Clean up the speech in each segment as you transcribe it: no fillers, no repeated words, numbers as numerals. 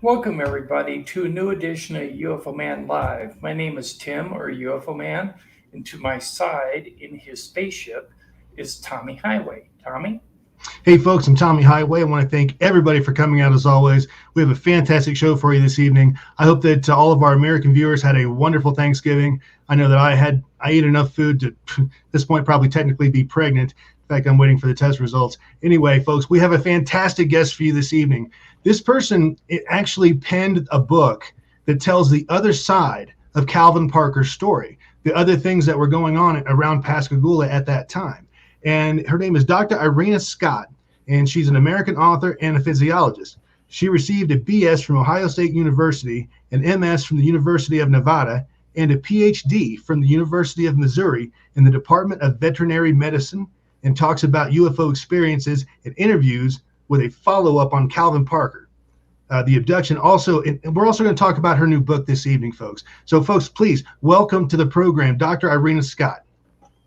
Welcome, everybody, to a new edition of UFO Man Live. My name is Tim, or UFO Man, and to my side in his spaceship is Tommy Highway. Tommy? Hey folks, I'm Tommy Highway. I want to thank everybody for coming out as always. We have a fantastic show for you this evening. I hope that all of our American viewers had a wonderful Thanksgiving. I know that I ate enough food to at this point probably technically be pregnant. In fact, I'm waiting for the test results. Anyway, folks, we have a fantastic guest for you this evening. This person actually penned a book that tells the other side of Calvin Parker's story, the other things that were going on around Pascagoula at that time. And her name is Dr. Irena Scott, and she's an American author and a physiologist. She received a BS from Ohio State University, an MS from the University of Nevada, and a PhD from the University of Missouri in the Department of Veterinary Medicine, and talks about UFO experiences and interviews with a follow-up on Calvin Parker, the abduction. Also, and we're also going to talk about her new book this evening, folks. So, folks, please welcome to the program, Dr. Irena Scott.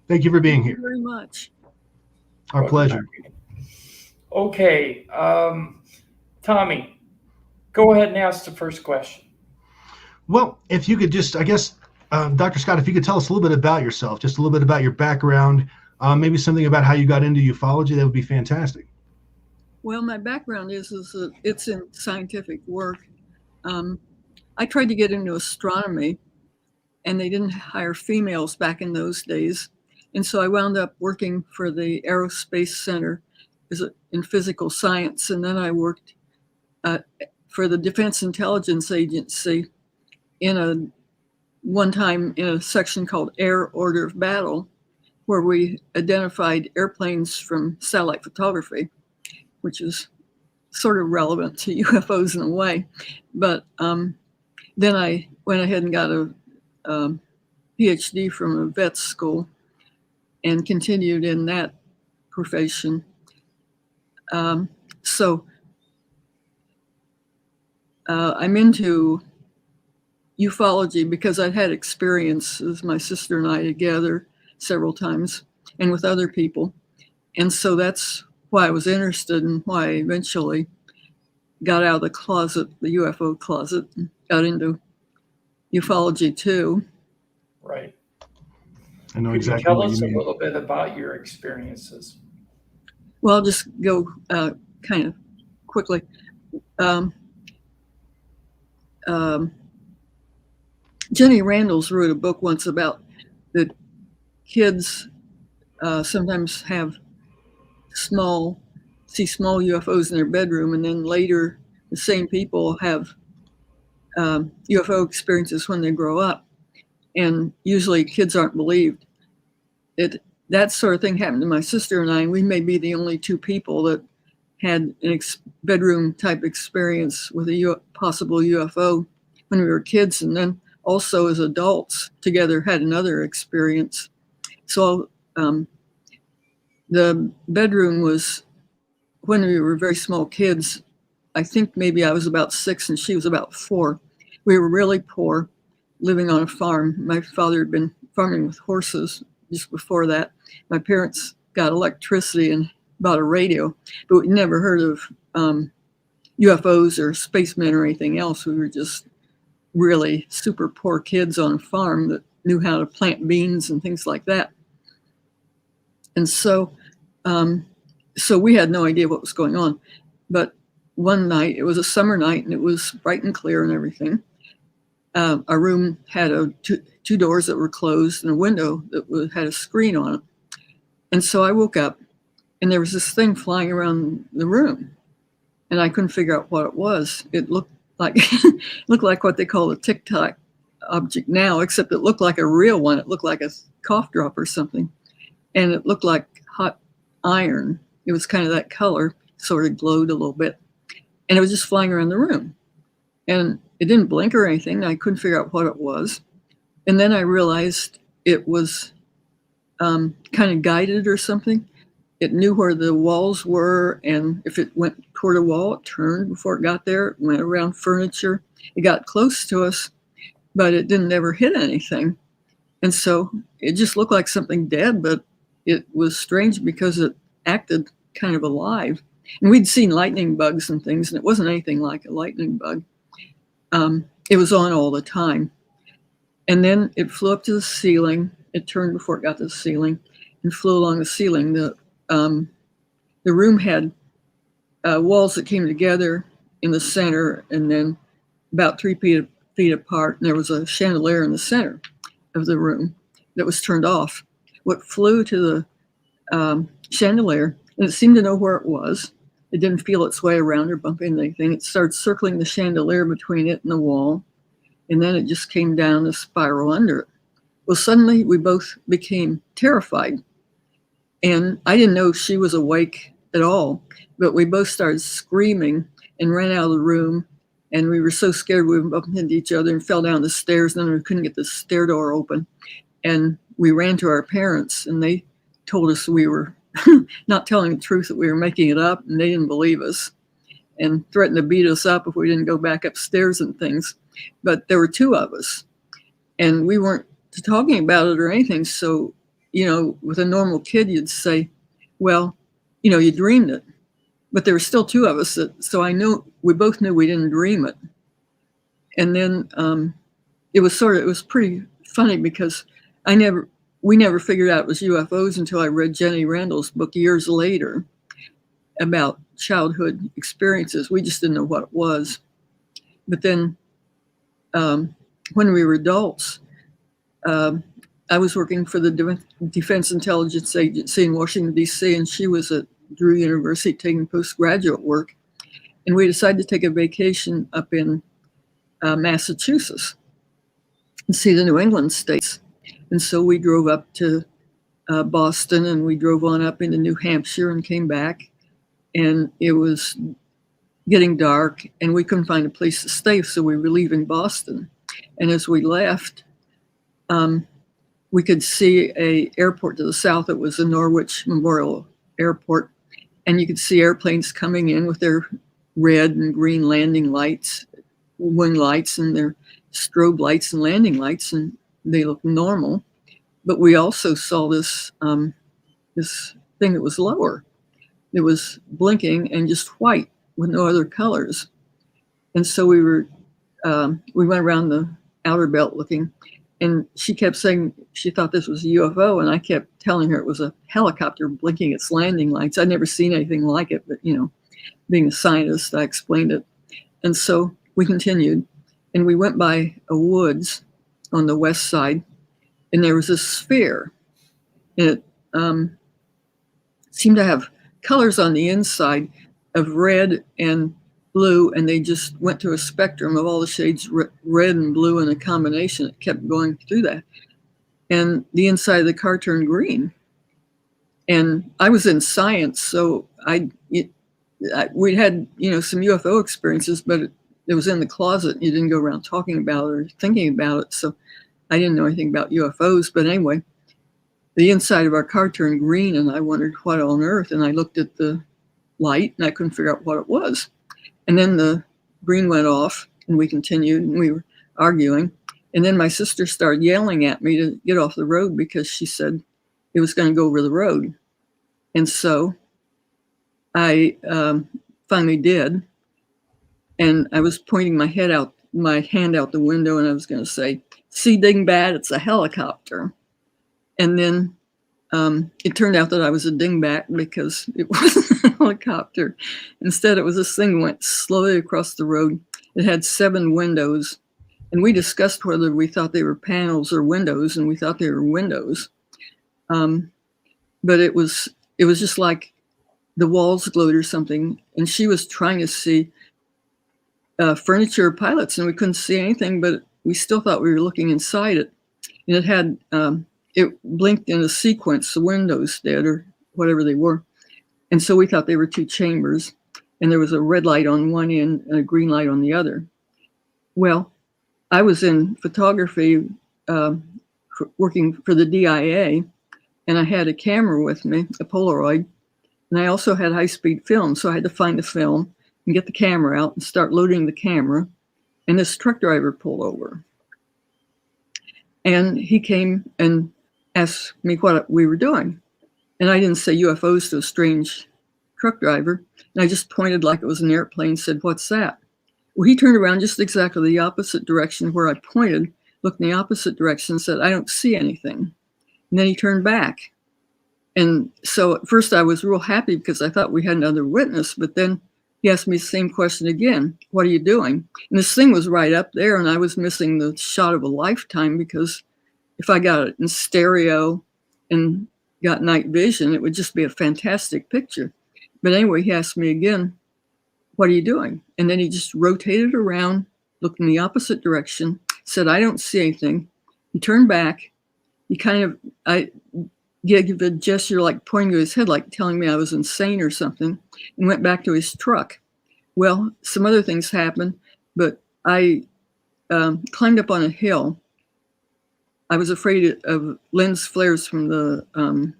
Thank you for being here. Thank you very much. Our pleasure. Okay, Tommy, go ahead and ask the first question. Well, if you could just, I guess, Dr. Scott, if you could tell us a little bit about yourself, just a little bit about your background, maybe something about how you got into ufology, that would be fantastic. Well, my background is it's in scientific work. I tried to get into astronomy, and they didn't hire females back in those days. And so I wound up working for the Aerospace Center in physical science. And then I worked for the Defense Intelligence Agency one time in a section called Air Order of Battle, where we identified airplanes from satellite photography, which is sort of relevant to UFOs in a way. But then I went ahead and got a PhD from a vet school and continued in that profession. So I'm into ufology because I've had experiences, my sister and I together several times, and with other people. And so that's why I was interested and why I eventually got out of the closet, the UFO closet, and got into ufology too. Right. I know Could exactly you tell what us you a mean. little bit about your experiences? Well, I'll just go kind of quickly. Jenny Randles wrote a book once about the kids sometimes have small UFOs in their bedroom, and then later the same people have UFO experiences when they grow up, and usually kids aren't believed. That sort of thing happened to my sister and I, and we may be the only two people that had an bedroom type experience with a possible UFO when we were kids, and then also as adults together had another experience. So the bedroom was, when we were very small kids, I think maybe I was about 6 and she was about 4. We were really poor, living on a farm. My father had been farming with horses just before that. My parents got electricity and bought a radio, but we never heard of UFOs or spacemen or anything else. We were just really super poor kids on a farm that knew how to plant beans and things like that. And so we had no idea what was going on. But one night, it was a summer night, and it was bright and clear and everything. Our room had two doors that were closed and a window that had a screen on it. And so I woke up, and there was this thing flying around the room, and I couldn't figure out what it was. It looked like what they call a tic-tac object now, except it looked like a real one. It looked like a cough drop or something, and it looked like hot iron. It was kind of that color, sort of glowed a little bit, and it was just flying around the room. And it didn't blink or anything. I couldn't figure out what it was. And then I realized it was kind of guided or something. It knew where the walls were, and if it went toward a wall, it turned before it got there. It went around furniture. It got close to us, but it didn't ever hit anything. And so it just looked like something dead, but it was strange because it acted kind of alive. And we'd seen lightning bugs and things, and it wasn't anything like a lightning bug. it was on all the time. And then it flew up to the ceiling. It turned before it got to the ceiling and flew along the ceiling. The room had walls that came together in the center, and then about 3 feet apart, and there was a chandelier in the center of the room that was turned off. What flew to the chandelier, and it seemed to know where it was. It didn't feel its way around or bump into anything. It started circling the chandelier between it and the wall, and then it just came down a spiral under it. Well, suddenly we both became terrified, and I didn't know she was awake at all, but we both started screaming and ran out of the room, and we were so scared we bumped into each other and fell down the stairs, and then we couldn't get the stair door open. And we ran to our parents, and they told us we were not telling the truth, that we were making it up, and they didn't believe us and threatened to beat us up if we didn't go back upstairs and things. But there were 2 of us, and we weren't talking about it or anything. So, with a normal kid, you'd say, well, you dreamed it. But there were still 2 of us, so I knew, we both knew we didn't dream it. And then it was pretty funny, because we never figured out it was UFOs until I read Jenny Randall's book years later about childhood experiences. We just didn't know what it was. But then when we were adults, I was working for the Defense Intelligence Agency in Washington, D.C., and she was at Drew University taking postgraduate work. And we decided to take a vacation up in Massachusetts and see the New England states. And so we drove up to Boston, and we drove on up into New Hampshire and came back. And it was getting dark, and we couldn't find a place to stay, so we were leaving Boston. And as we left, we could see a airport to the south. It was the Norwich Memorial Airport, and you could see airplanes coming in with their red and green landing lights, wing lights, and their strobe lights and landing lights, and they looked normal. But we also saw this this thing that was lower. It was blinking and just white with no other colors. And so we went around the outer belt looking, and she kept saying she thought this was a UFO, and I kept telling her it was a helicopter blinking its landing lights. I'd never seen anything like it, but being a scientist, I explained it. And so we continued, and we went by a woods on the west side, and there was a sphere. And it seemed to have colors on the inside of red and blue, and they just went to a spectrum of all the shades red and blue in a combination. It kept going through that. And the inside of the car turned green. And I was in science, so we had some UFO experiences, but it was in the closet. You didn't go around talking about it or thinking about it, so I didn't know anything about UFOs. But anyway, the inside of our car turned green, and I wondered what on earth. And I looked at the light, and I couldn't figure out what it was. And then the green went off, and we continued, and we were arguing. And then my sister started yelling at me to get off the road, because she said it was going to go over the road. And so I finally did. And I was pointing my hand out the window, and I was going to say, "See, dingbat, it's a helicopter." And then it turned out that I was a dingbat, because it wasn't a helicopter. Instead, it was this thing that went slowly across the road. It had 7 windows, and we discussed whether we thought they were panels or windows, and we thought they were windows. But it was just like the walls glowed or something, and she was trying to see furniture or pilots, and we couldn't see anything, but we still thought we were looking inside it. And it had it blinked in a sequence, the windows did, or whatever they were. And so we thought they were 2 chambers, and there was a red light on one end and a green light on the other. Well, I was in photography working for the DIA, and I had a camera with me, a Polaroid, and I also had high-speed film, so I had to find the film and get the camera out and start loading the camera, and this truck driver pulled over. And he came and asked me what we were doing. And I didn't say UFOs to a strange truck driver. And I just pointed like it was an airplane, said, "What's that?" Well, he turned around just exactly the opposite direction where I pointed, looked in the opposite direction, and said, I don't see anything. And then he turned back. And so at first I was real happy because I thought we had another witness, but then he asked me the same question again. What are you doing? And this thing was right up there, and I was missing the shot of a lifetime, because if I got it in stereo and got night vision, it would just be a fantastic picture. But anyway, he asked me again, what are you doing? And then he just rotated around, looked in the opposite direction, said, I don't see anything. He turned back. He I gave a gesture like pointing to his head, like telling me I was insane or something, and went back to his truck. Well, some other things happened, but I climbed up on a hill. I was afraid of lens flares from the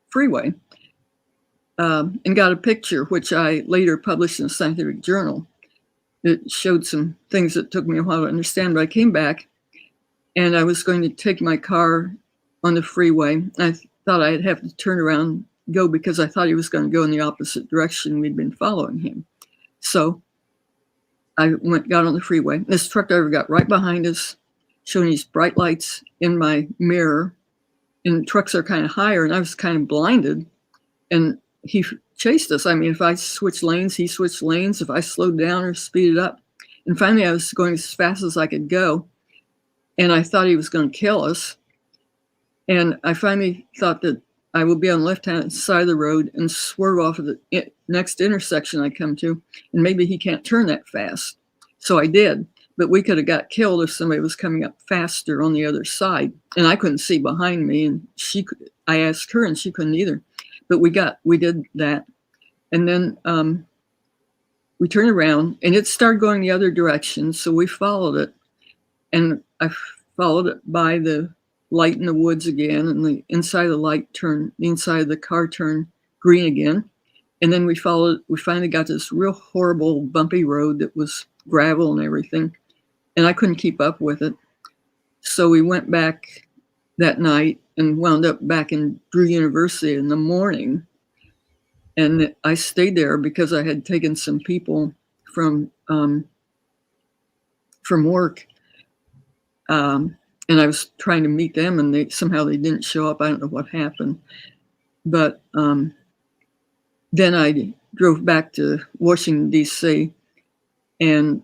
freeway, and got a picture, which I later published in a scientific journal. It showed some things that took me a while to understand, but I came back and I was going to take my car on the freeway. I thought I'd have to turn around, go, because I thought he was going to go in the opposite direction. We'd been following him. So I got on the freeway. This truck driver got right behind us, showing these bright lights in my mirror. And trucks are kind of higher, and I was kind of blinded. And he chased us. I mean, if I switched lanes, he switched lanes. If I slowed down or speeded up. And finally, I was going as fast as I could go. And I thought he was going to kill us. And I finally thought that I will be on the left-hand side of the road and swerve off of the next intersection I come to. And maybe he can't turn that fast. So I did. But we could have got killed if somebody was coming up faster on the other side. And I couldn't see behind me. And I asked her, and she couldn't either. But we did that. And then we turned around, and it started going the other direction. So we followed it. And I followed it by the light in the woods again. And the inside of the inside of the car turned green again. And then we finally got this real horrible bumpy road that was gravel and everything. And I couldn't keep up with it. So we went back that night and wound up back in Drew University in the morning. And I stayed there because I had taken some people from work. And I was trying to meet them, and they didn't show up. I don't know what happened. But then I drove back to Washington, D.C., and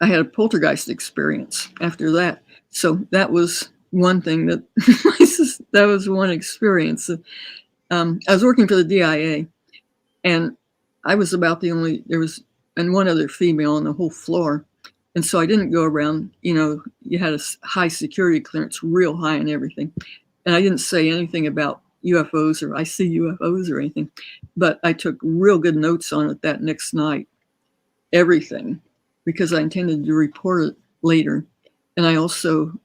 I had a poltergeist experience after that. So that was one thing that was one experience. I was working for the DIA, and I was about there was one other female on the whole floor. And so I didn't go around, you had a high security clearance, real high and everything. And I didn't say anything about UFOs or I see UFOs or anything, but I took real good notes on it that next night, everything, because I intended to report it later. And I also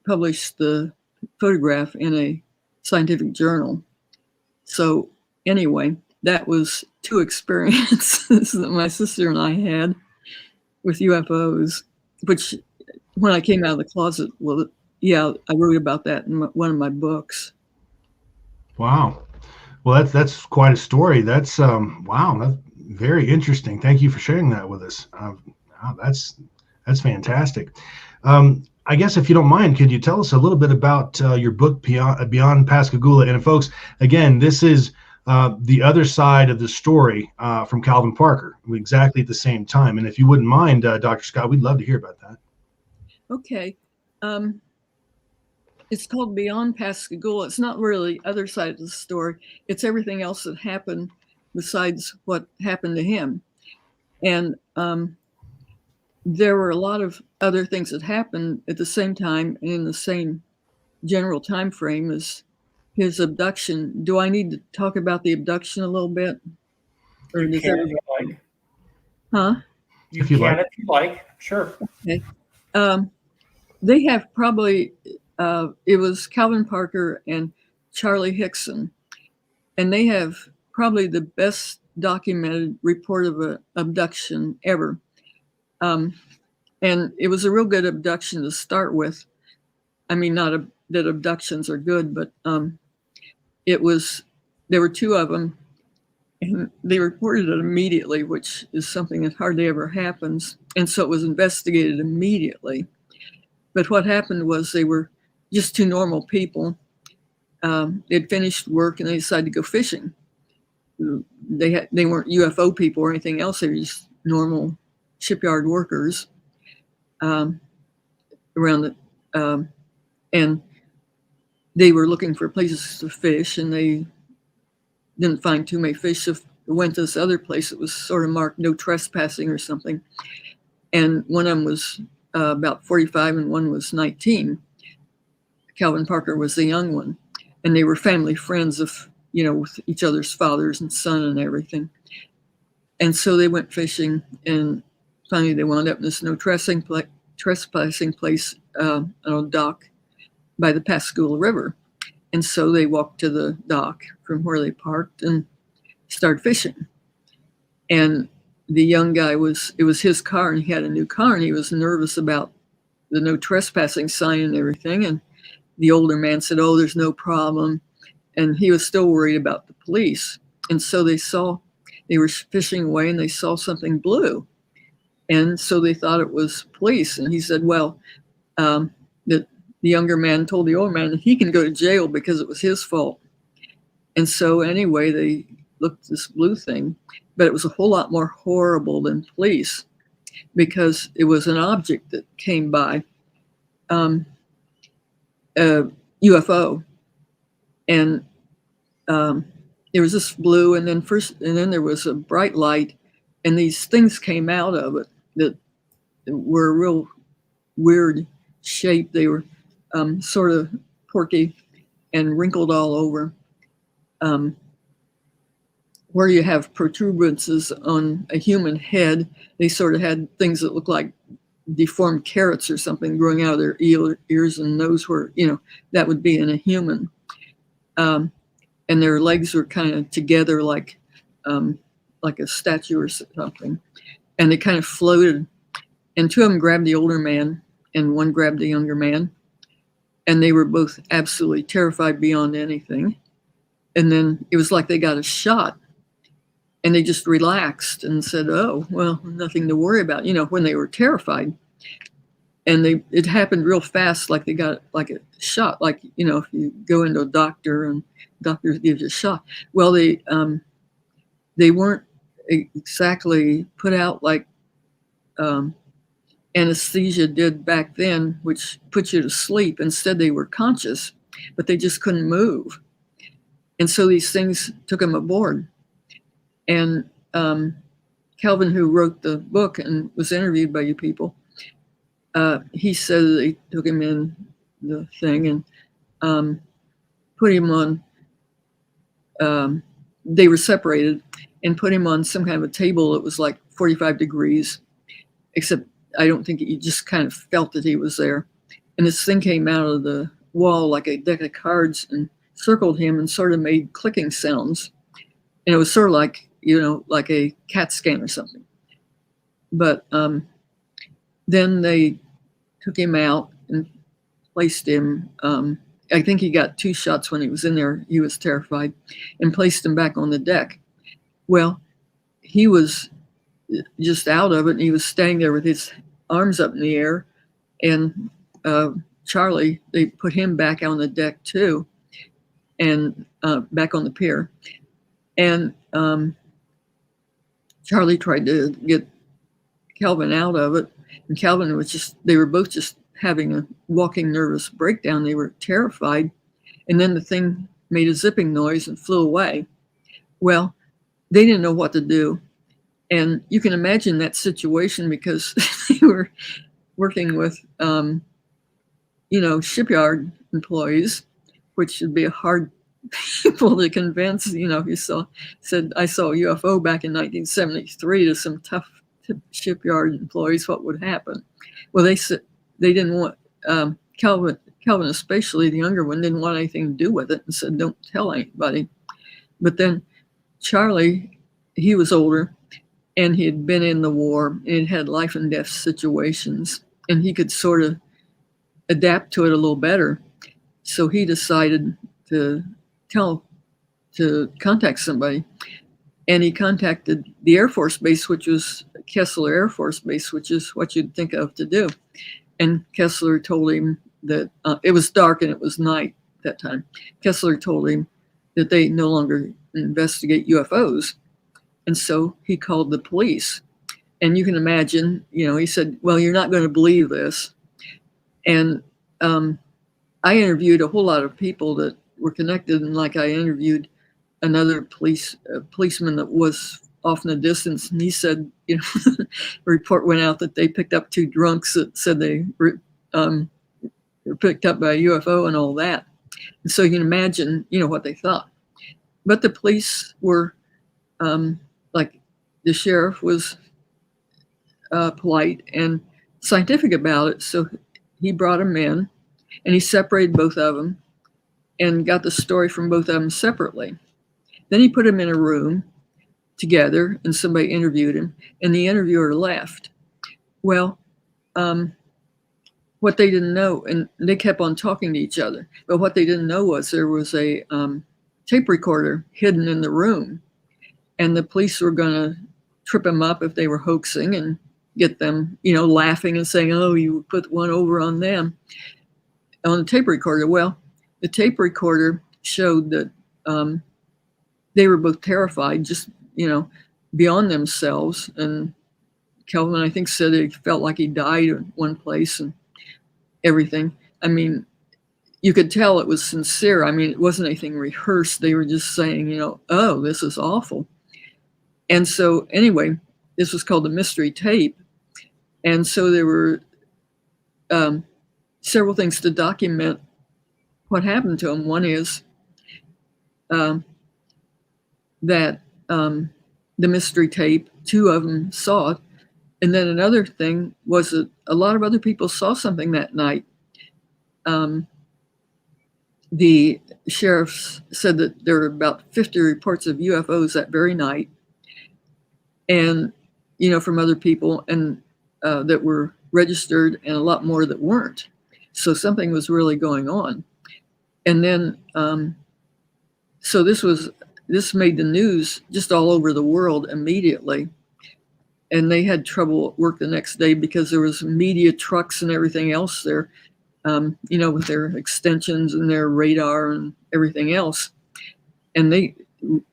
published the photograph in a scientific journal. So anyway, that was 2 experiences that my sister and I had with UFOs, which when I came out of the closet, I wrote about that in one of my books. Wow. Well, that's quite a story. That's wow, that's very interesting. Thank you for sharing that with us. Wow, that's fantastic. I guess if you don't mind, could you tell us a little bit about your book, Beyond Pascagoula? And folks, again, this is the other side of the story from Calvin Parker, exactly at the same time. And if you wouldn't mind, Dr. Scott, we'd love to hear about that. Okay. It's called Beyond Pascagoula. It's not really the other side of the story. It's everything else that happened besides what happened to him. And there were a lot of other things that happened at the same time in the same general time frame as his abduction. Do I need to talk about the abduction a little bit? Or You does can if you like. Huh? You If you can like. if you like. Sure. Okay. They have probably, it was Calvin Parker and Charlie Hickson, and they have probably the best documented report of an abduction ever. And it was a real good abduction to start with. I mean, not that abductions are good, but there were 2 of them, And they reported it immediately, which is something that hardly ever happens. And so it was investigated immediately. But what happened was they were just two normal people. They'd finished work and they decided to go fishing. They weren't UFO people or anything else. They were just normal shipyard workers around the, and they were looking for places to fish, and they didn't find too many fish. So they went to this other place that was sort of marked no trespassing or something. And one of them was about 45 and one was 19. Calvin Parker was the young one. And they were family friends of, with each other's fathers and son and everything. And so they went fishing, and finally they wound up in this no trespassing place on a dock by the Pascagoula River. And so they walked to the dock from where they parked and started fishing. And the young guy it was his car, and he had a new car, and he was nervous about the no trespassing sign and everything. And the older man said, "Oh, there's no problem." And he was still worried about the police. And so they were fishing away and they saw something blue. And so they thought it was police. And he said, well, the younger man told the older man that he can go to jail because it was his fault. And so anyway, they looked at this blue thing, but it was a whole lot more horrible than police because it was an object that came by, UFO. And there was this blue, and then there was a bright light, and these things came out of it that were a real weird shape. They were sort of porky and wrinkled all over. Where you have protuberances on a human head, they sort of had things that looked like deformed carrots or something growing out of their ears and nose where, that would be in a human. And their legs were kind of together like a statue or something. And they kind of floated. And two of them grabbed the older man and one grabbed the younger man. And they were both absolutely terrified beyond anything. And then it was like they got a shot. And they just relaxed and said, "Oh, well, nothing to worry about," when they were terrified. And it happened real fast, like they got like a shot, like, if you go into a doctor and doctors give you a shot. Well, they weren't exactly put out like anesthesia did back then, which put you to sleep. Instead, they were conscious, but they just couldn't move. And so these things took them aboard. And Calvin, who wrote the book and was interviewed by you people, he said they took him in the thing and put him on, they were separated and put him on some kind of a table that was like 45 degrees, except I don't think you just kind of felt that he was there. And this thing came out of the wall like a deck of cards and circled him and sort of made clicking sounds. And it was sort of like, like a CAT scan or something. But then they took him out and placed him, I think he got 2 shots when he was in there. He was terrified, and placed him back on the deck. Well, he was just out of it, and he was staying there with his arms up in the air. And Charlie, they put him back on the deck too, and back on the pier. And Charlie tried to get Calvin out of it, and Calvin they were both just having a walking nervous breakdown. They were terrified. And then the thing made a zipping noise and flew away. Well, they didn't know what to do. And you can imagine that situation because they were working with, shipyard employees, which would be a hard people to convince. If you said, "I saw a UFO back in 1973 to some tough shipyard employees," what would happen? Well, they said they didn't want, Calvin especially, the younger one, didn't want anything to do with it and said, "Don't tell anybody." But then Charlie, he was older and he had been in the war and had life and death situations, and he could sort of adapt to it a little better. So he decided to contact somebody. And he contacted the Air Force Base, which was Kessler Air Force Base, which is what you'd think of to do. And Kessler told him that it was dark and it was night at that time. Kessler told him that they no longer investigate UFOs. And so he called the police. And you can imagine, he said, well, you're not going to believe this. And I interviewed a whole lot of people that were connected. And like I interviewed another policeman that was off in the distance. And he said, a report went out that they picked up 2 drunks that said they were picked up by a UFO and all that. And so you can imagine, what they thought. But the police were, like the sheriff was polite and scientific about it. So he brought them in and he separated both of them and got the story from both of them separately. Then he put them in a room together and somebody interviewed him and the interviewer left. Well, what they didn't know, and they kept on talking to each other, but what they didn't know was there was a tape recorder hidden in the room, and the police were going to trip them up if they were hoaxing and get them, laughing and saying, oh, you put one over on them on the tape recorder. Well, the tape recorder showed that they were both terrified, just, beyond themselves. And Calvin, I think, said he felt like he died in one place and everything. I mean, you could tell it was sincere. I mean, it wasn't anything rehearsed. They were just saying, oh, this is awful. And so anyway, this was called the mystery tape. And so there were several things to document what happened to him. One is that the mystery tape, 2 of them saw it. And then another thing was that a lot of other people saw something that night. The sheriff said that there were about 50 reports of UFOs that very night. And, from other people and that were registered and a lot more that weren't. So something was really going on. And then, so this made the news just all over the world immediately. And they had trouble at work the next day because there was media trucks and everything else there, with their extensions and their radar and everything else. And they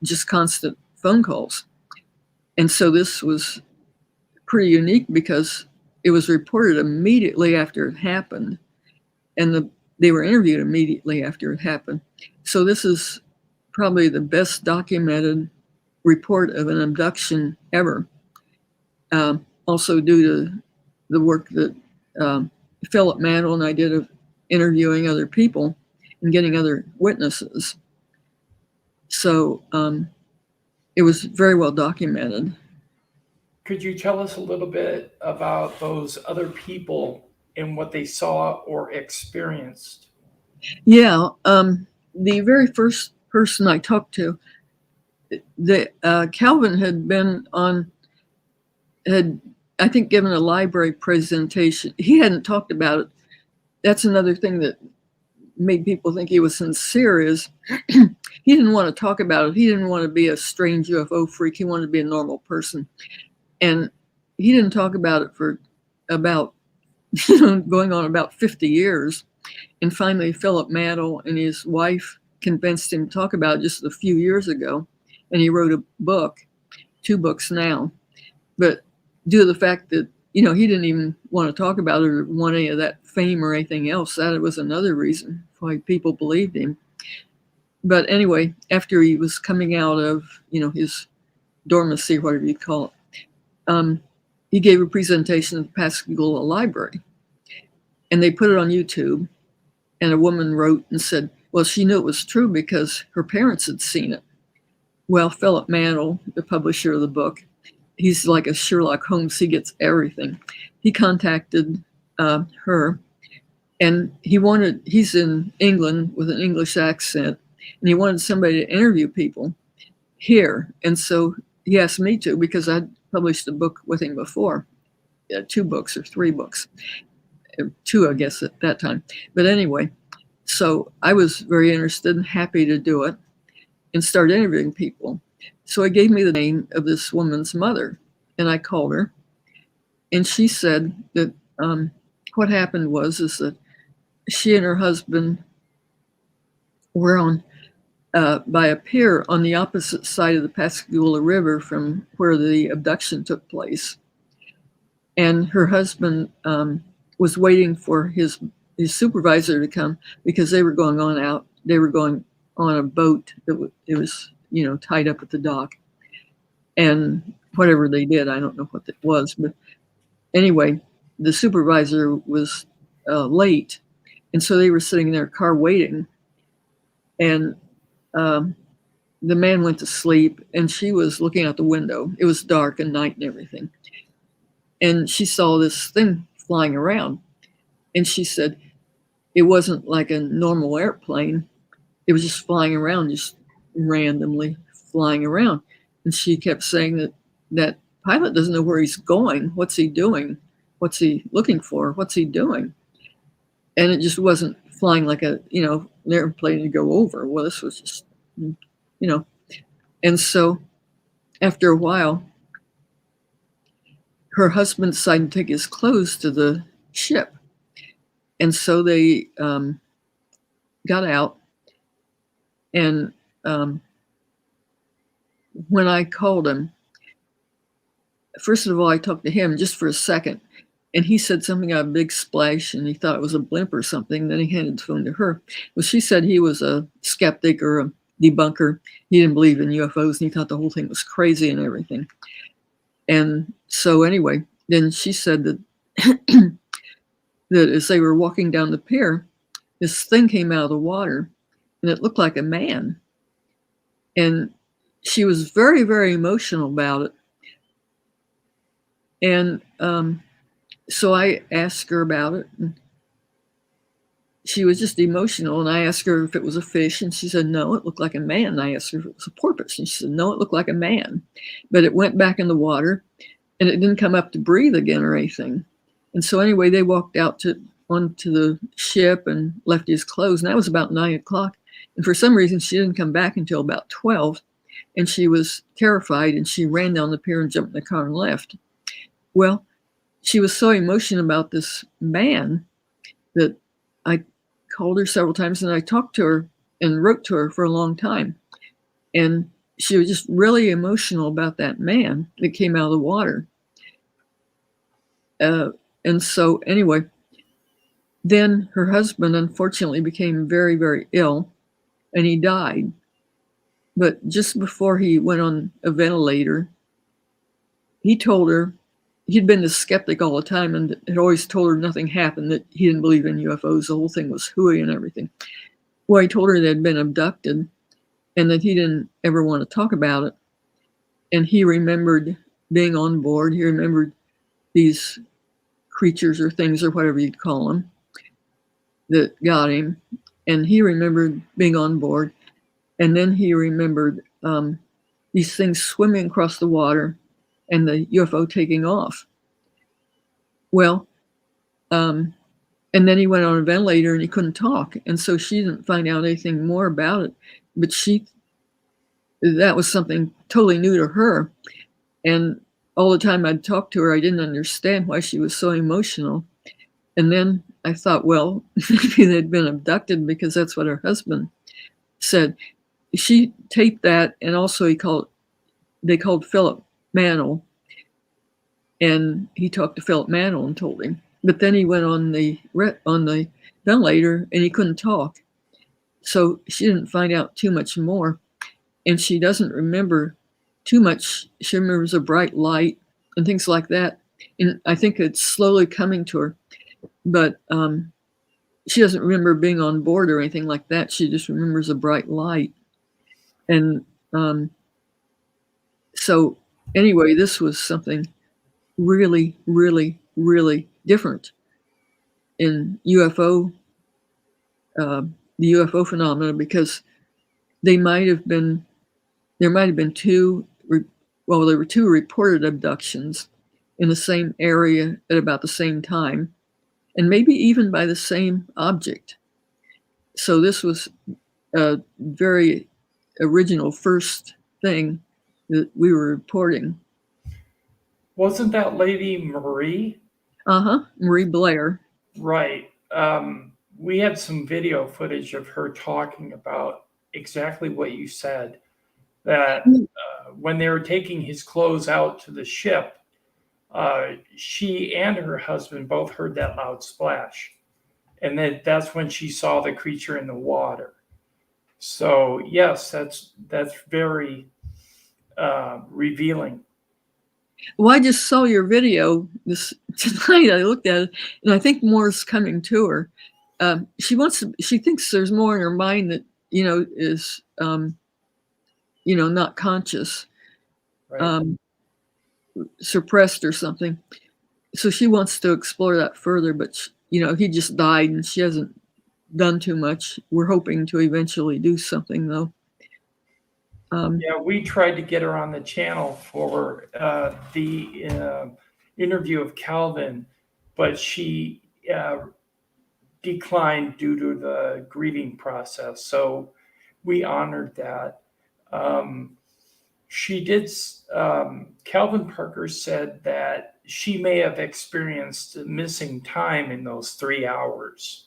just constant phone calls. And so this was pretty unique because it was reported immediately after it happened. And they were interviewed immediately after it happened. So this is probably the best documented report of an abduction ever. Also due to the work that Philip Mantle and I did of interviewing other people and getting other witnesses. So it was very well documented. Could you tell us a little bit about those other people and what they saw or experienced? Yeah, the very first person I talked to, Calvin had been I think given a library presentation. He hadn't talked about it. That's another thing that made people think he was sincere is he didn't want to talk about it. He didn't want to be a strange UFO freak. He wanted to be a normal person. And he didn't talk about it for about, going on about 50 years. And finally, Philip Mantle and his wife convinced him to talk about it just a few years ago. And he wrote a book, 2 books now. But due to the fact that, he didn't even want to talk about it or want any of that fame or anything else, that was another reason why people believed him. But anyway, after he was coming out of, his dormancy, whatever you call it, he gave a presentation at the Pascagoula Library. And they put it on YouTube. And a woman wrote and said, well, she knew it was true because her parents had seen it. Well, Philip Mantle, the publisher of the book, he's like a Sherlock Holmes. He gets everything. He contacted her, and he's in England with an English accent, and he wanted somebody to interview people here. And so he asked me to, because I'd published a book with him before, 2 books or 3 books, 2, I guess, at that time. But anyway, so I was very interested and happy to do it and start interviewing people. So he gave me the name of this woman's mother, and I called her, and she said that what happened is that she and her husband were on by a pier on the opposite side of the Pascagoula River from where the abduction took place. And her husband was waiting for his supervisor to come because they were going on a boat that it was, tied up at the dock. And whatever they did, I don't know what it was. But anyway, the supervisor was late. And so they were sitting in their car waiting. And the man went to sleep, and she was looking out the window. It was dark and night and everything. And she saw this thing flying around. And she said it wasn't like a normal airplane. It was just flying around, just randomly flying around. And she kept saying that pilot doesn't know where he's going. What's he doing? What's he looking for? What's he doing? And it just wasn't flying like an airplane to go over. Well, this was just, And so after a while, her husband decided to take his clothes to the ship. And so they got out. And when I called him, first of all, I talked to him just for a second. And he said something about a big splash, and he thought it was a blimp or something. Then he handed the phone to her. Well, she said he was a skeptic or a debunker. He didn't believe in UFOs, and he thought the whole thing was crazy and everything. And so anyway, then she said that that as they were walking down the pier, this thing came out of the water, and it looked like a man. And she was very, very emotional about it. And so I asked her about it. And she was just emotional. And I asked her if it was a fish. And she said, no, it looked like a man. And I asked her if it was a porpoise. And she said, no, it looked like a man. But it went back in the water, and it didn't come up to breathe again or anything. And so anyway, they walked out onto the ship and left his clothes. And that was about 9 o'clock. And for some reason, she didn't come back until about 12. And she was terrified, and she ran down the pier and jumped in the car and left. Well, she was so emotional about this man that I called her several times, and I talked to her and wrote to her for a long time. And she was just really emotional about that man that came out of the water. And so anyway, then her husband unfortunately became very, very ill, and he died. But just before he went on a ventilator, he told her, he'd been a skeptic all the time and had always told her nothing happened, that he didn't believe in UFOs. The whole thing was hooey and everything. Well, he told her they'd been abducted and that he didn't ever want to talk about it. And he remembered being on board. He remembered these creatures or things or whatever you'd call them that got him. And he remembered being on board. And then he remembered these things swimming across the water and the UFO taking off. Well, and then he went on a ventilator and he couldn't talk. And so she didn't find out anything more about it. But that was something totally new to her. And all the time I'd talk to her, I didn't understand why she was so emotional. And then I thought, well, maybe they'd been abducted, because that's what her husband said. She taped that, and also they called Philip Mantle, and he talked to Philip Mantle and told him. But then he went on the ventilator and he couldn't talk. So she didn't find out too much more, and she doesn't remember too much. She remembers a bright light and things like that. And I think it's slowly coming to her, but she doesn't remember being on board or anything like that. She just remembers a bright light. And so anyway, this was something really, really, really different in UFO, the UFO phenomena, because there might have been there were two reported abductions in the same area at about the same time, and maybe even by the same object. So this was a very original first thing that we were reporting. Wasn't that lady Marie? Marie Blair. Right. We had some video footage of her talking about exactly what you said, that when they were taking his clothes out to the ship, she and her husband both heard that loud splash. And that's when she saw the creature in the water. So yes, that's very revealing. Well, I just saw your video this tonight. I looked at it, and I think more is coming to her. She thinks there's more in her mind that is not conscious, Right. Suppressed or something. So she wants to explore that further. But he just died, and she hasn't done too much. We're hoping to eventually do something, though. Yeah, we tried to get her on the channel for the interview of Calvin, but she declined due to the grieving process. So we honored that. She did. Calvin Parker said that she may have experienced missing time in those 3 hours.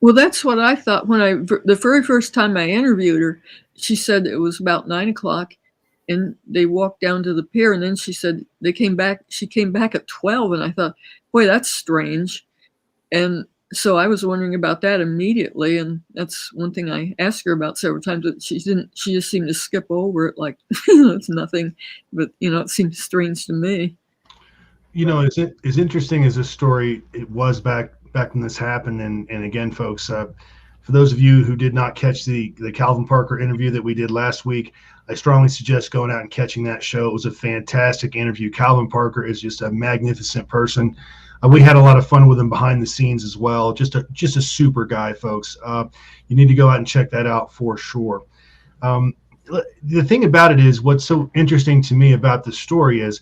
Well, that's what I thought when the very first time I interviewed her. She said it was about 9 o'clock, and they walked down to the pier, and then she said they came back. She came back at 12, and I thought, boy, that's strange. And so I was wondering about that immediately, and that's one thing I asked her about several times. But she didn't. She just seemed to skip over it, like it's nothing. But it seems strange to me. As interesting as this story it was back when this happened, and again, folks, for those of you who did not catch the Calvin Parker interview that we did last week, I strongly suggest going out and catching that show. It was a fantastic interview. Calvin Parker is just a magnificent person. We had a lot of fun with him behind the scenes as well. Just a super guy, folks. You need to go out and check that out for sure. The thing about it is, what's so interesting to me about this story is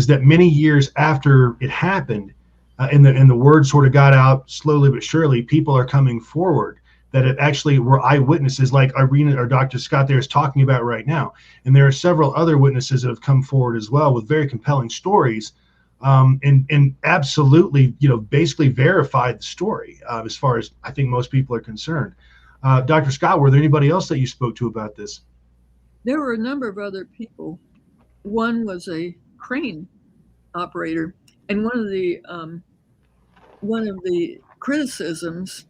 that many years after it happened, and the word sort of got out slowly but surely, people are coming forward that it actually were eyewitnesses, like Irena or Dr. Scott there is talking about right now. And there are several other witnesses that have come forward as well with very compelling stories, and absolutely, basically verified the story as far as I think most people are concerned. Dr. Scott, were there anybody else that you spoke to about this? There were a number of other people. One was a crane operator, and one of the criticisms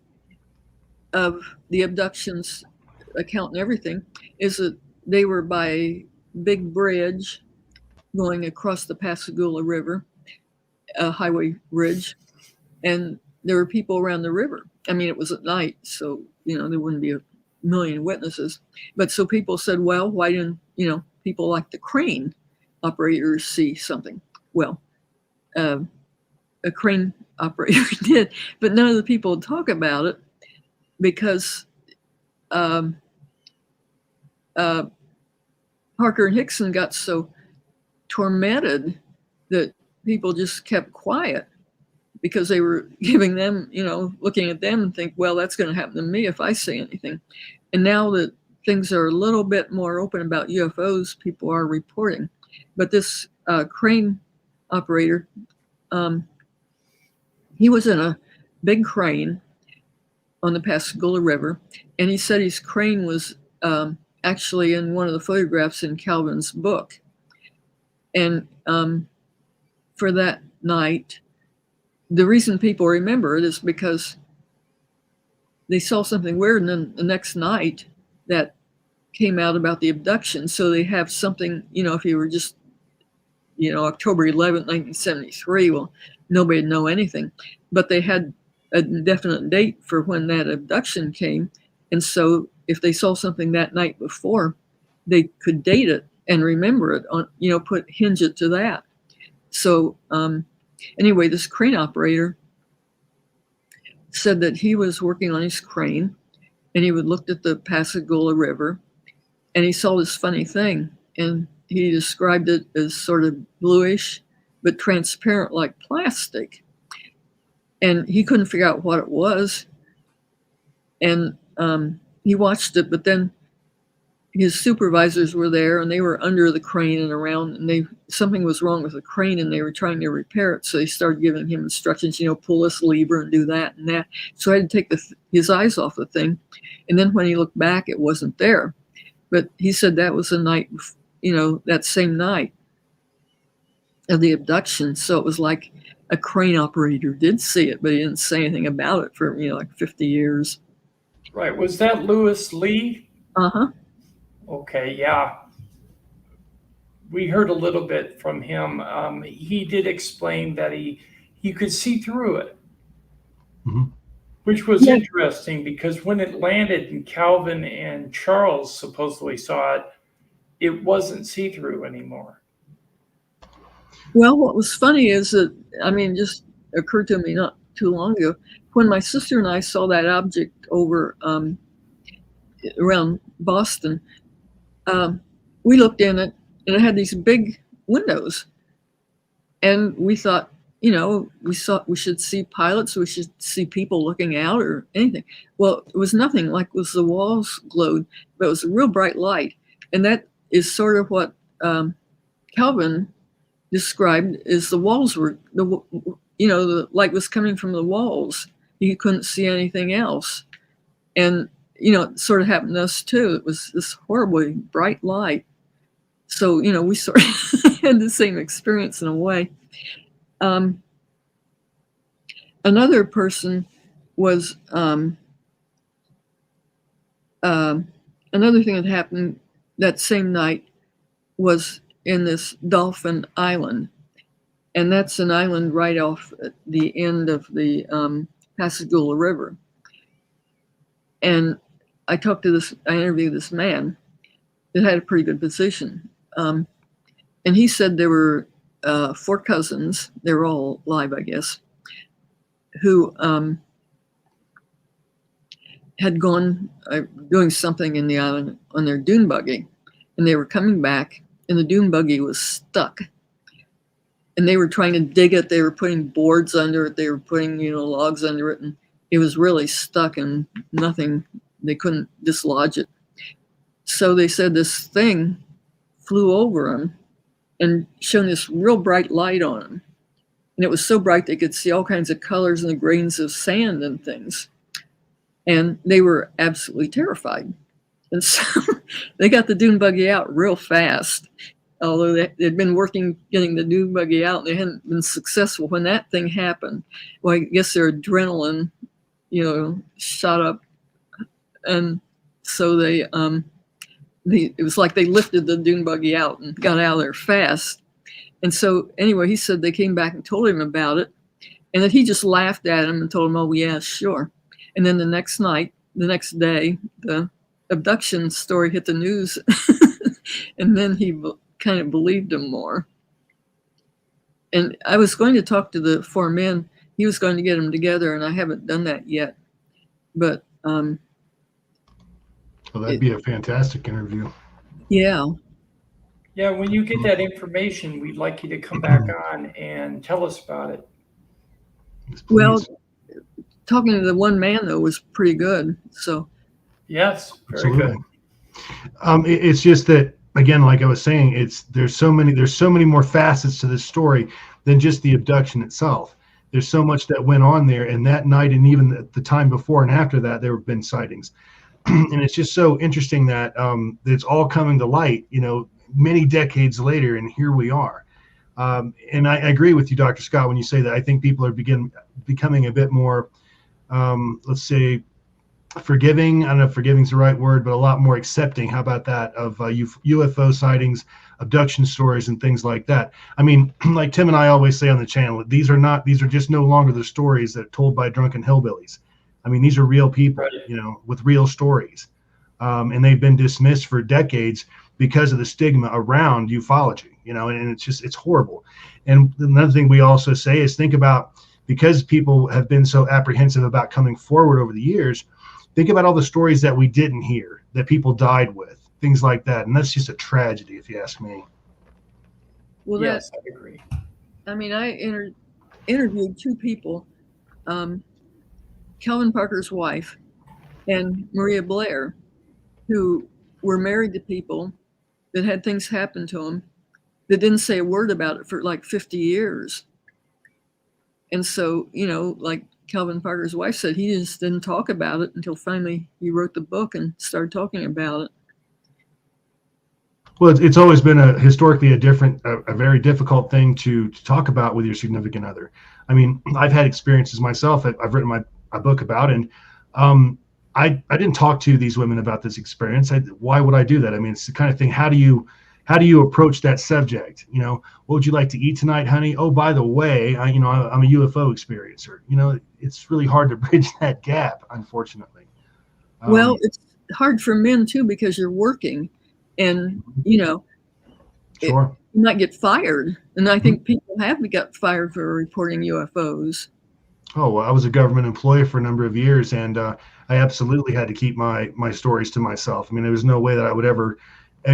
of the abductions account and everything is that they were by a big bridge going across the Pascagoula River, a highway bridge, and there were people around the river. I mean, it was at night, so there wouldn't be a million witnesses. But so people said, well, why didn't people like the crane operators see something? Well, a crane operator did, but none of the people talk about it because Parker and Hickson got so tormented that people just kept quiet because they were giving them, looking at them and think, well, that's going to happen to me if I say anything. And now that things are a little bit more open about UFOs, people are reporting. But this crane operator, he was in a big crane on the Pascagoula River, and he said his crane was actually in one of the photographs in Calvin's book. And for that night, the reason people remember it is because they saw something weird, and then the next night that came out about the abduction. So they have something, if you were just, October 11th, 1973, well, nobody would know anything. But they had a definite date for when that abduction came. And so if they saw something that night before, they could date it and remember it on, hinge it to that. So anyway, this crane operator said that he was working on his crane and he would look at the Pascagoula River and he saw this funny thing, and he described it as sort of bluish but transparent like plastic. And he couldn't figure out what it was. And he watched it, but then his supervisors were there, and they were under the crane and around, and something was wrong with the crane, and they were trying to repair it. So they started giving him instructions, pull this lever and do that and that. So I had to take his eyes off the thing. And then when he looked back, it wasn't there. But he said that was the night, that same night of the abduction. So it was like a crane operator did see it, but he didn't say anything about it for, like 50 years. Right. Was that Lewis Lee? Uh-huh. Okay, yeah. We heard a little bit from him. He did explain that he could see through it, which was interesting because when it landed and Calvin and Charles supposedly saw it, it wasn't see-through anymore. Well, what was funny is that, just occurred to me not too long ago, when my sister and I saw that object over around Boston, we looked in it, and it had these big windows. And we thought, we should see pilots, we should see people looking out or anything. Well, it was nothing, like it was the walls glowed, but it was a real bright light. And that is sort of what Calvin described as the walls were, the light was coming from the walls. You couldn't see anything else. And, it sort of happened to us too. It was this horribly bright light. So, we sort of had the same experience in a way. Another person was, another thing that happened that same night was in this Dolphin Island. And that's an island right off at the end of the Pascagoula River. And I interviewed this man that had a pretty good position. And he said there were 4 cousins, they were all alive, I guess, who had gone doing something in the island on their dune buggy. And they were coming back, and the dune buggy was stuck. And they were trying to dig it. They were putting boards under it. They were putting, logs under it. And it was really stuck and nothing. They couldn't dislodge it. So they said this thing flew over them and shone this real bright light on them. And it was so bright they could see all kinds of colors and the grains of sand and things. And they were absolutely terrified. And so they got the dune buggy out real fast. Although they'd been working getting the dune buggy out, and they hadn't been successful. When that thing happened, well, I guess their adrenaline, shot up. And so it was like they lifted the dune buggy out and got out of there fast. And so anyway, he said they came back and told him about it, and that he just laughed at him and told him, oh, yeah, sure. And then the next day, the abduction story hit the news, and then he kind of believed him more. And I was going to talk to the 4 men. He was going to get them together, and I haven't done that yet. But well, that'd be a fantastic interview. Yeah. Yeah, when you get that information, we'd like you to come back on and tell us about it. Yes, well, talking to the one man though was pretty good. So yes, very good. It's just that, again, like I was saying, there's so many more facets to this story than just the abduction itself. There's so much that went on there, and that night, and even the time before and after that, there have been sightings. And it's just so interesting that it's all coming to light, many decades later, and here we are. And I agree with you, Dr. Scott, when you say that. I think people are becoming a bit more, let's say, forgiving. I don't know if forgiving is the right word, but a lot more accepting. How about that, of UFO sightings, abduction stories, and things like that. I mean, like Tim and I always say on the channel, these are just no longer the stories that are told by drunken hillbillies. I mean, these are real people, right, with real stories. And they've been dismissed for decades because of the stigma around ufology, and it's horrible. And another thing we also say is, think about, because people have been so apprehensive about coming forward over the years, think about all the stories that we didn't hear, that people died with, things like that. And that's just a tragedy, if you ask me. Well, yes, I agree. I mean, I interviewed 2 people, Calvin Parker's wife and Maria Blair, who were married to people that had things happen to them that didn't say a word about it for like 50 years. And so, like Calvin Parker's wife said, he just didn't talk about it until finally he wrote the book and started talking about it. Well, it's always been historically a very difficult thing to talk about with your significant other. I mean, I've had experiences myself. I've written my book about, and I didn't talk to these women about this experience. Why would I do that? I mean, it's the kind of thing. How do you approach that subject? What would you like to eat tonight, honey? Oh, by the way, I'm a UFO experiencer. It's really hard to bridge that gap, unfortunately. Well, it's hard for men too, because you're working, and Sure. you might get fired. And I think people have got fired for reporting UFOs. Oh, well, I was a government employee for a number of years, and I absolutely had to keep my stories to myself. I mean, there was no way that I would ever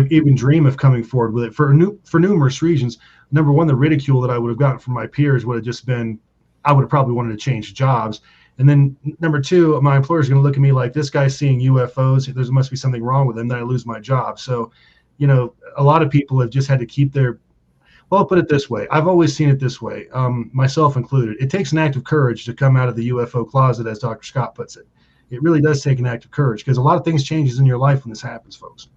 even dream of coming forward with it for numerous reasons. Number one, the ridicule that I would have gotten from my peers would have just been, I would have probably wanted to change jobs. And then number two, my employer is going to look at me like, this guy's seeing UFOs. There must be something wrong with him. Then I lose my job. So, a lot of people have just had to keep their, well, I'll put it this way. I've always seen it this way, myself included. It takes an act of courage to come out of the UFO closet, as Dr. Scott puts it. It really does take an act of courage, because a lot of things changes in your life when this happens, folks.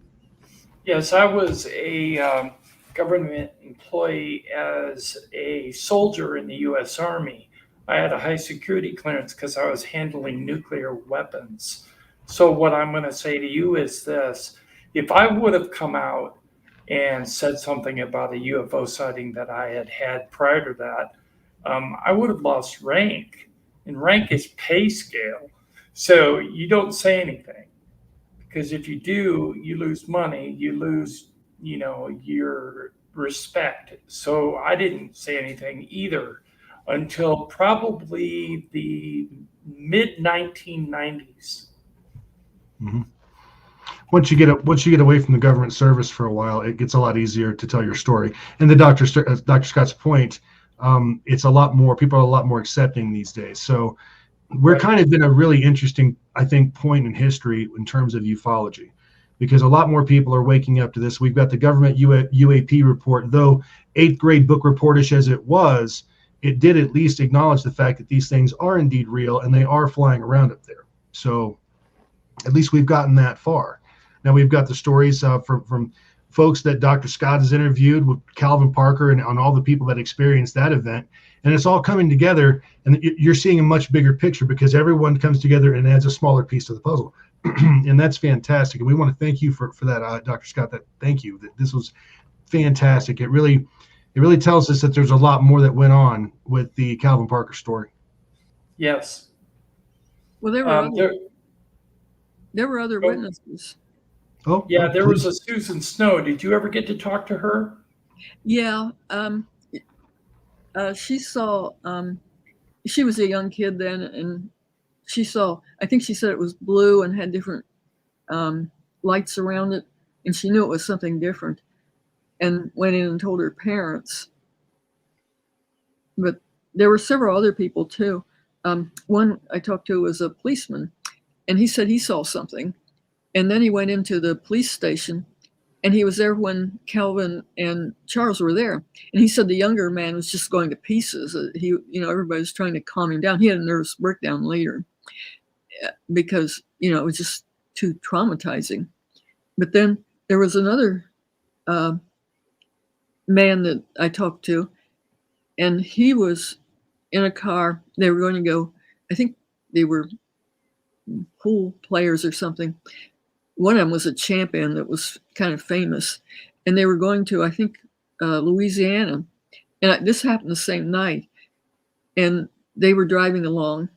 Yes, I was a government employee as a soldier in the U.S. Army. I had a high security clearance because I was handling nuclear weapons. So what I'm going to say to you is this. If I would have come out and said something about a UFO sighting that I had had prior to that, I would have lost rank. And rank is pay scale. So you don't say anything. Because if you do, you lose money, you lose, your respect. So I didn't say anything either until probably the mid 1990s. Mm-hmm. Once you get away from the government service for a while, it gets a lot easier to tell your story. And the Dr. Scott's point, it's a lot more, people are a lot more accepting these days. So we're kind of in a really interesting, I think, point in history in terms of ufology, because a lot more people are waking up to this. We've got the government UAP report, though 8th grade book reportish as it was, it did at least acknowledge the fact that these things are indeed real and they are flying around up there. So at least we've gotten that far. Now we've got the stories from folks that Dr. Scott has interviewed with Calvin Parker and on all the people that experienced that event. And it's all coming together, and you're seeing a much bigger picture because everyone comes together and adds a smaller piece to the puzzle. And that's fantastic. And we want to thank you for that, Dr. Scott. Thank you. This was fantastic. It really tells us that there's a lot more that went on with the Calvin Parker story. Yes. Well, there were other witnesses. Oh, yeah, there please. was a Susan Snow. Did you ever get to talk to her? Yeah. She saw, she was a young kid then, and she saw, I think she said it was blue and had different lights around it, and she knew it was something different, and went in and told her parents. But there were several other people too. One I talked to was a policeman, and he said he saw something. And then he went into the police station, and he was there when Calvin and Charles were there. And he said the younger man was just going to pieces. Everybody was trying to calm him down. He had a nervous breakdown later because, it was just too traumatizing. But then there was another man that I talked to, and he was in a car. They were going to go, I think they were pool players or something. One of them was a champion that was kind of famous, and they were going to, I think, Louisiana. And this happened the same night. And they were driving along,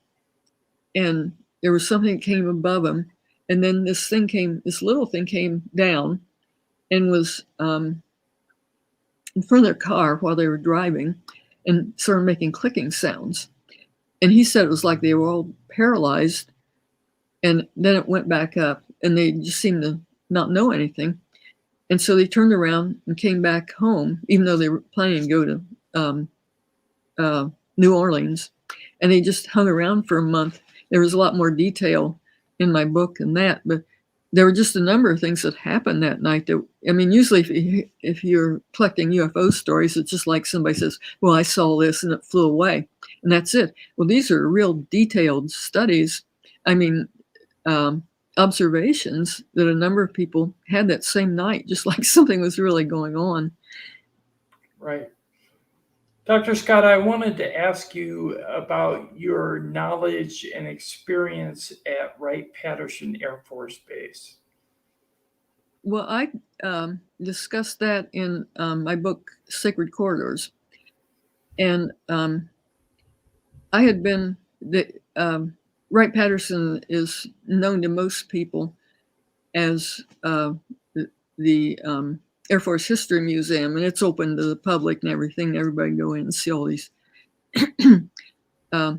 and there was something that came above them. And then this little thing came down and was in front of their car while they were driving and started making clicking sounds. And he said it was like they were all paralyzed. And then it went back up, and they just seemed to not know anything. And so they turned around and came back home, even though they were planning to go to New Orleans. And they just hung around for a month. There was a lot more detail in my book than that, but there were just a number of things that happened that night that, I mean, usually if you're collecting UFO stories, it's just like somebody says, well, I saw this and it flew away, and that's it. Well, these are real detailed studies. I mean, observations that a number of people had that same night, just like something was really going on. Right. Dr. Scott, I wanted to ask you about your knowledge and experience at Wright-Patterson Air Force Base. Well, I discussed that in my book, Sacred Corridors. And I had been, Wright-Patterson is known to most people as the Air Force History Museum, and it's open to the public and everything. Everybody can go in and see all these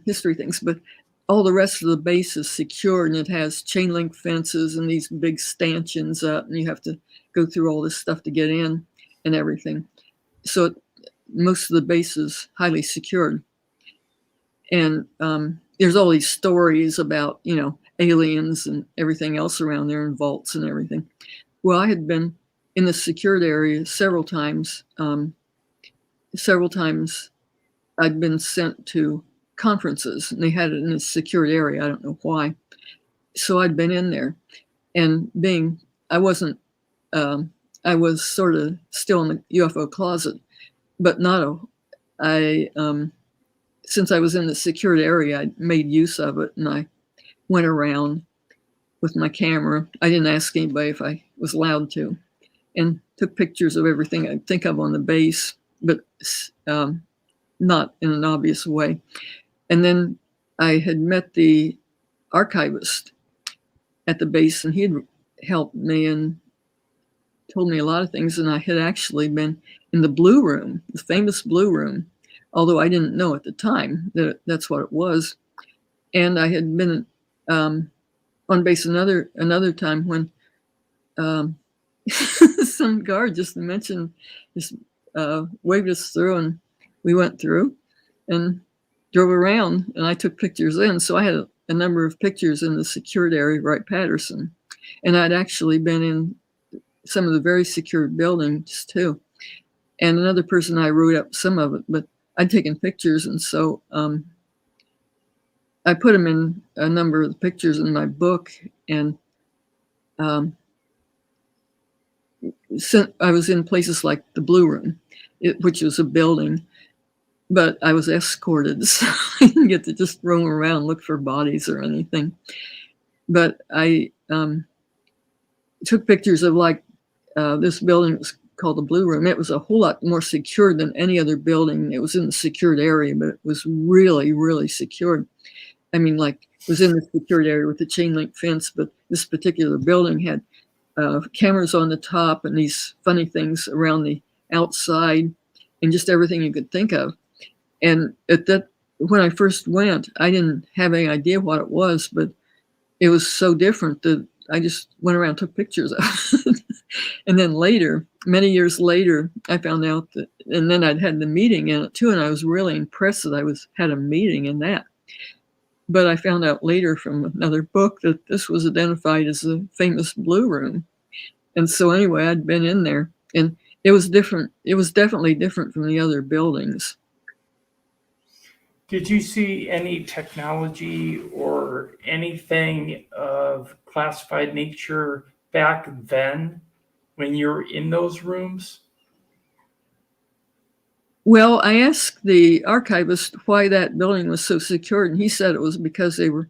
history things, but all the rest of the base is secure, and it has chain link fences and these big stanchions up, and you have to go through all this stuff to get in and everything. So most of the base is highly secured. And there's all these stories about, aliens and everything else around there, and vaults and everything. Well, I had been in the secured area several times. Several times I'd been sent to conferences, and they had it in a secured area. I don't know why. So I'd been in there, and I was sort of still in the UFO closet, but since I was in the secured area, I made use of it, and I went around with my camera. I didn't ask anybody if I was allowed to, and took pictures of everything I think of on the base, but not in an obvious way. And then I had met the archivist at the base, and he had helped me and told me a lot of things. And I had actually been in the Blue Room, the famous Blue Room, although I didn't know at the time that that's what it was. And I had been on base another time when some guard just waved us through, and we went through and drove around, and I took pictures in. So I had a number of pictures in the secured area of Wright-Patterson. And I'd actually been in some of the very secured buildings too. And another person, I wrote up some of it, but I'd taken pictures, and so I put them in a number of the pictures in my book. And I was in places like the Blue Room, which was a building, but I was escorted, so I didn't get to just roam around, look for bodies or anything. But I took pictures of this building was called the Blue Room. It was a whole lot more secure than any other building. It was in the secured area, but it was really, really secured. I mean, it was in the secured area with the chain link fence, but this particular building had cameras on the top and these funny things around the outside, and just everything you could think of. And when I first went, I didn't have any idea what it was, but it was so different that I just went around and took pictures of it. And then later, many years later, I found out that, and then I'd had the meeting in it too, and I was really impressed that had a meeting in that. But I found out later from another book that this was identified as the famous Blue Room. And so anyway, I'd been in there, and it was different. It was definitely different from the other buildings. Did you see any technology or anything of classified nature back then when you were in those rooms? Well, I asked the archivist why that building was so secured, and he said it was because they were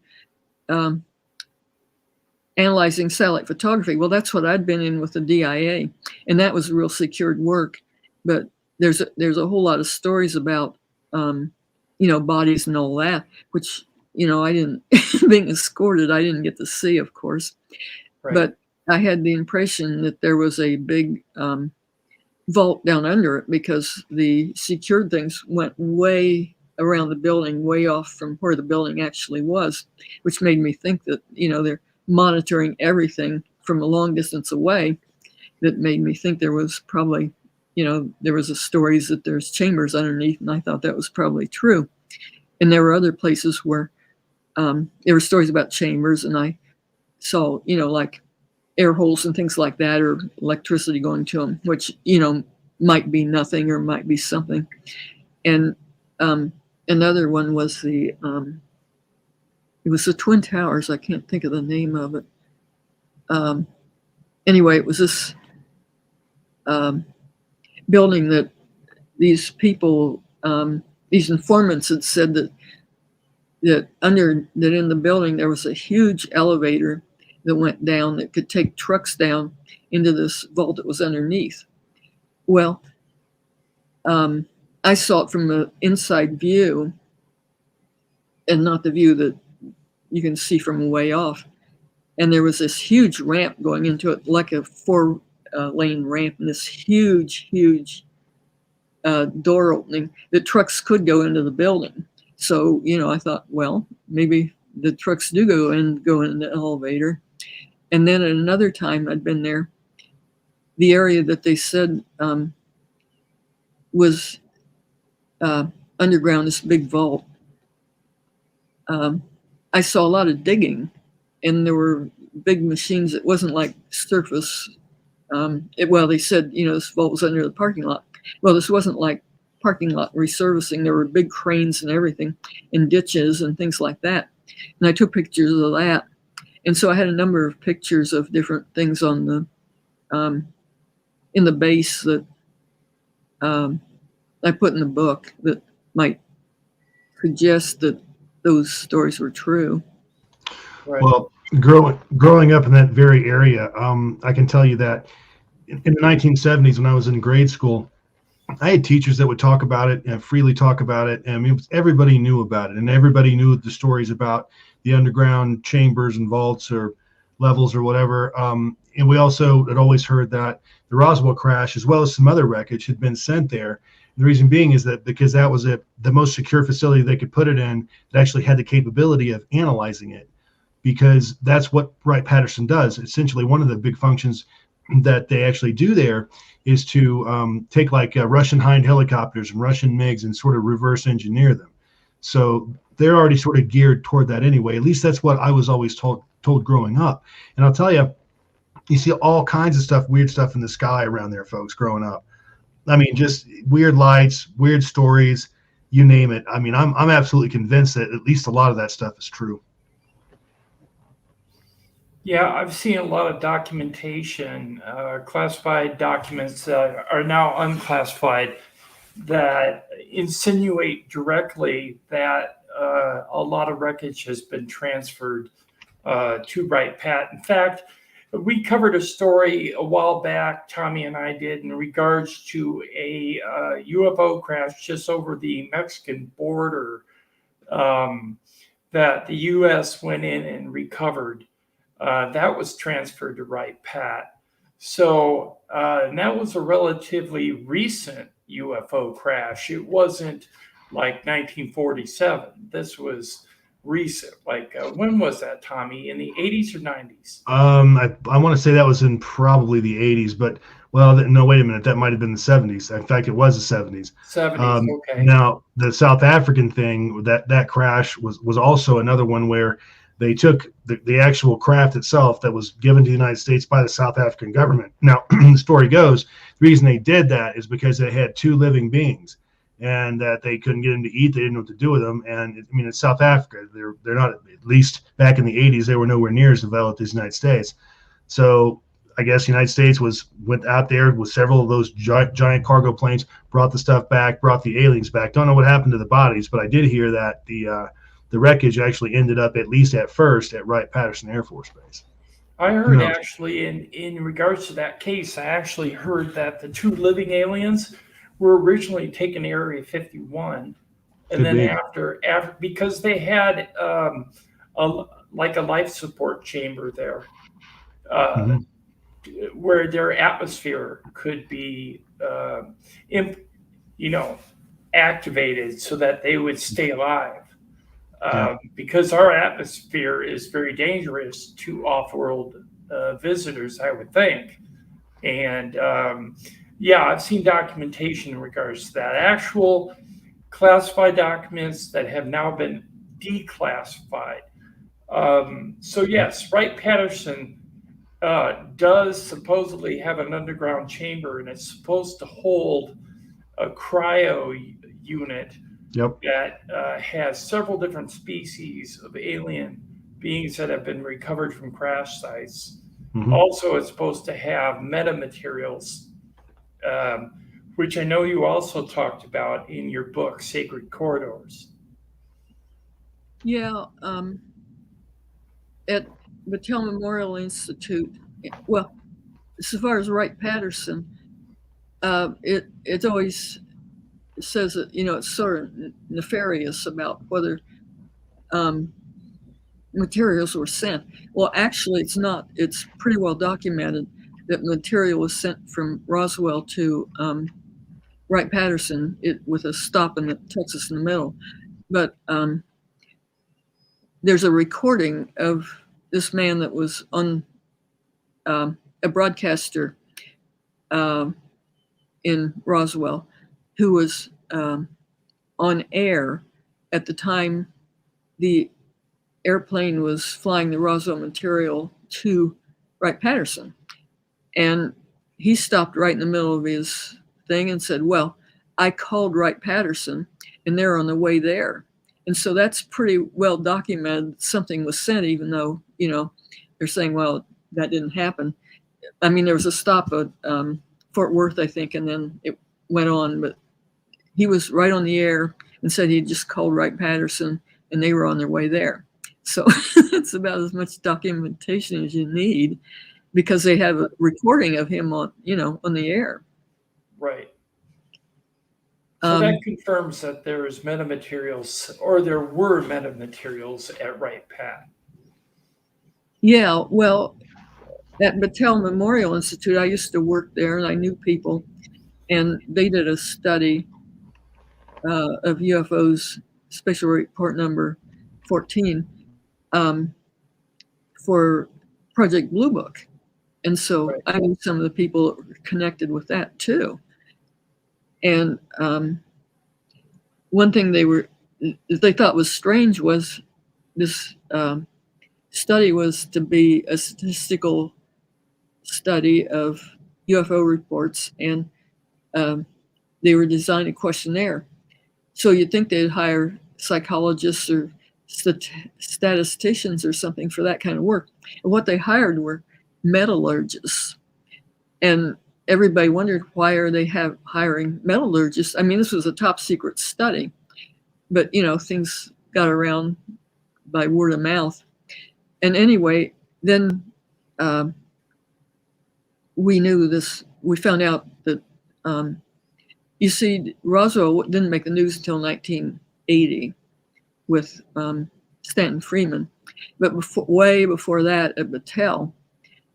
analyzing satellite photography. Well, that's what I'd been in with the DIA, and that was real secured work. But there's a whole lot of stories about bodies and all that, which I didn't being escorted, I didn't get to see, of course. Right. But I had the impression that there was a big vault down under it, because the secured things went way around the building, way off from where the building actually was, which made me think that they're monitoring everything from a long distance away. That made me think there was probably there was a stories that there's chambers underneath, and I thought that was probably true. And there were other places where there were stories about chambers, and I saw air holes and things like that, or electricity going to them, which, might be nothing or might be something. And another one was it was the Twin Towers. I can't think of the name of it. Anyway, it was this building that these people, these informants had said that in the building there was a huge elevator that went down that could take trucks down into this vault that was underneath. Well, I saw it from the inside view and not the view that you can see from way off. And there was this huge ramp going into it, like a 4-lane ramp, and this huge door opening that trucks could go into the building. So, I thought, well, maybe the trucks do go in the elevator. And then at another time I'd been there, the area that they said was underground, this big vault. I saw a lot of digging, and there were big machines. It wasn't like surface. They said, this vault was under the parking lot. Well, this wasn't like parking lot resurfacing. There were big cranes and everything, and ditches and things like that. And I took pictures of that. And so I had a number of pictures of different things on the in the base that I put in the book that might suggest that those stories were true. Right. Well, growing up in that very area, I can tell you that in the 1970s, when I was in grade school, I had teachers that would talk about it and freely talk about it. And everybody knew about it, and everybody knew the stories about the underground chambers and vaults or levels or whatever. And we also had always heard that the Roswell crash, as well as some other wreckage, had been sent there. And the reason being is that because that was the most secure facility they could put it in, that actually had the capability of analyzing it, because that's what Wright-Patterson does. Essentially, one of the big functions that they actually do there is to take like Russian Hind helicopters and Russian MiGs and sort of reverse engineer them. So they're already sort of geared toward that anyway. At least that's what I was always told growing up. And I'll tell you, you see all kinds of stuff, weird stuff in the sky around there, folks, growing up. I mean, just weird lights, weird stories, you name it. I mean, I'm absolutely convinced that at least a lot of that stuff is true. Yeah, I've seen a lot of documentation, classified documents that are now unclassified, that insinuate directly that a lot of wreckage has been transferred to Wright-Pat. In fact, we covered a story a while back, Tommy and I did, in regards to a UFO crash just over the Mexican border that the U.S. went in and recovered. That was transferred to Wright-Pat. So and that was a relatively recent UFO crash. It wasn't like 1947. This was recent. Like when was that, Tommy? In the 80s or 90s? I want to say that was in probably the 80s, but no, wait a minute. That might have been the 70s. In fact, it was the 70s. 70s, okay. Now, the South African thing, that crash was also another one where they took the actual craft itself that was given to the United States by the South African government. Now, the story goes, the reason they did that is because they had 2 living beings, and that they couldn't get them to eat. They didn't know what to do with them. And I mean, it's South Africa. They're not, at least back in the 80s, they were nowhere near as developed as the United States. So I guess the United States went out there with several of those giant cargo planes, brought the stuff back, brought the aliens back. Don't know what happened to the bodies, but I did hear that the wreckage actually ended up, at least at first, at Wright-Patterson Air Force Base. I heard actually in regards to that case, I actually heard that the 2 living aliens were originally taken to Area 51, and then after because they had like a life support chamber there, where their atmosphere could be activated so that they would stay alive. Because our atmosphere is very dangerous to off-world visitors, I would think. And I've seen documentation in regards to that. Actual classified documents that have now been declassified. So yes, Wright-Patterson does supposedly have an underground chamber, and it's supposed to hold a cryo unit Yep. that has several different species of alien beings that have been recovered from crash sites. Mm-hmm. Also, it's supposed to have metamaterials, which I know you also talked about in your book, Sacred Corridors. Yeah, at Battelle Memorial Institute, well, as far as Wright-Patterson, it always says that, it's sort of nefarious about whether materials were sent. Well, actually, it's not. It's pretty well documented that material was sent from Roswell to Wright-Patterson, with a stop in Texas in the middle. But there's a recording of this man that was on a broadcaster in Roswell, who was on air at the time the airplane was flying the Roswell material to Wright-Patterson. And he stopped right in the middle of his thing and said, well, I called Wright-Patterson and they're on the way there. And so that's pretty well documented. Something was sent, even though, they're saying, well, that didn't happen. I mean, there was a stop at Fort Worth, I think, and then it went on. But he was right on the air and said he just called Wright-Patterson and they were on their way there. So it's about as much documentation as you need, because they have a recording of him on the air. Right. So that confirms that there is metamaterials, or there were metamaterials at Wright-Pat. Yeah, well, at Battelle Memorial Institute, I used to work there and I knew people, and they did a study of UFOs, Special Report Number 14, for Project Blue Book. And so right. I knew some of the people that were connected with that too. And one thing they thought was strange was this study was to be a statistical study of UFO reports, and they were designing a questionnaire. So you'd think they'd hire psychologists or statisticians or something for that kind of work. And what they hired were metallurgists. And everybody wondered, why are they hiring metallurgists? I mean, this was a top secret study, but things got around by word of mouth. And anyway, then we found out that, you see, Roswell didn't make the news until 1980 with Stanton Freeman. But way before that, at Battelle,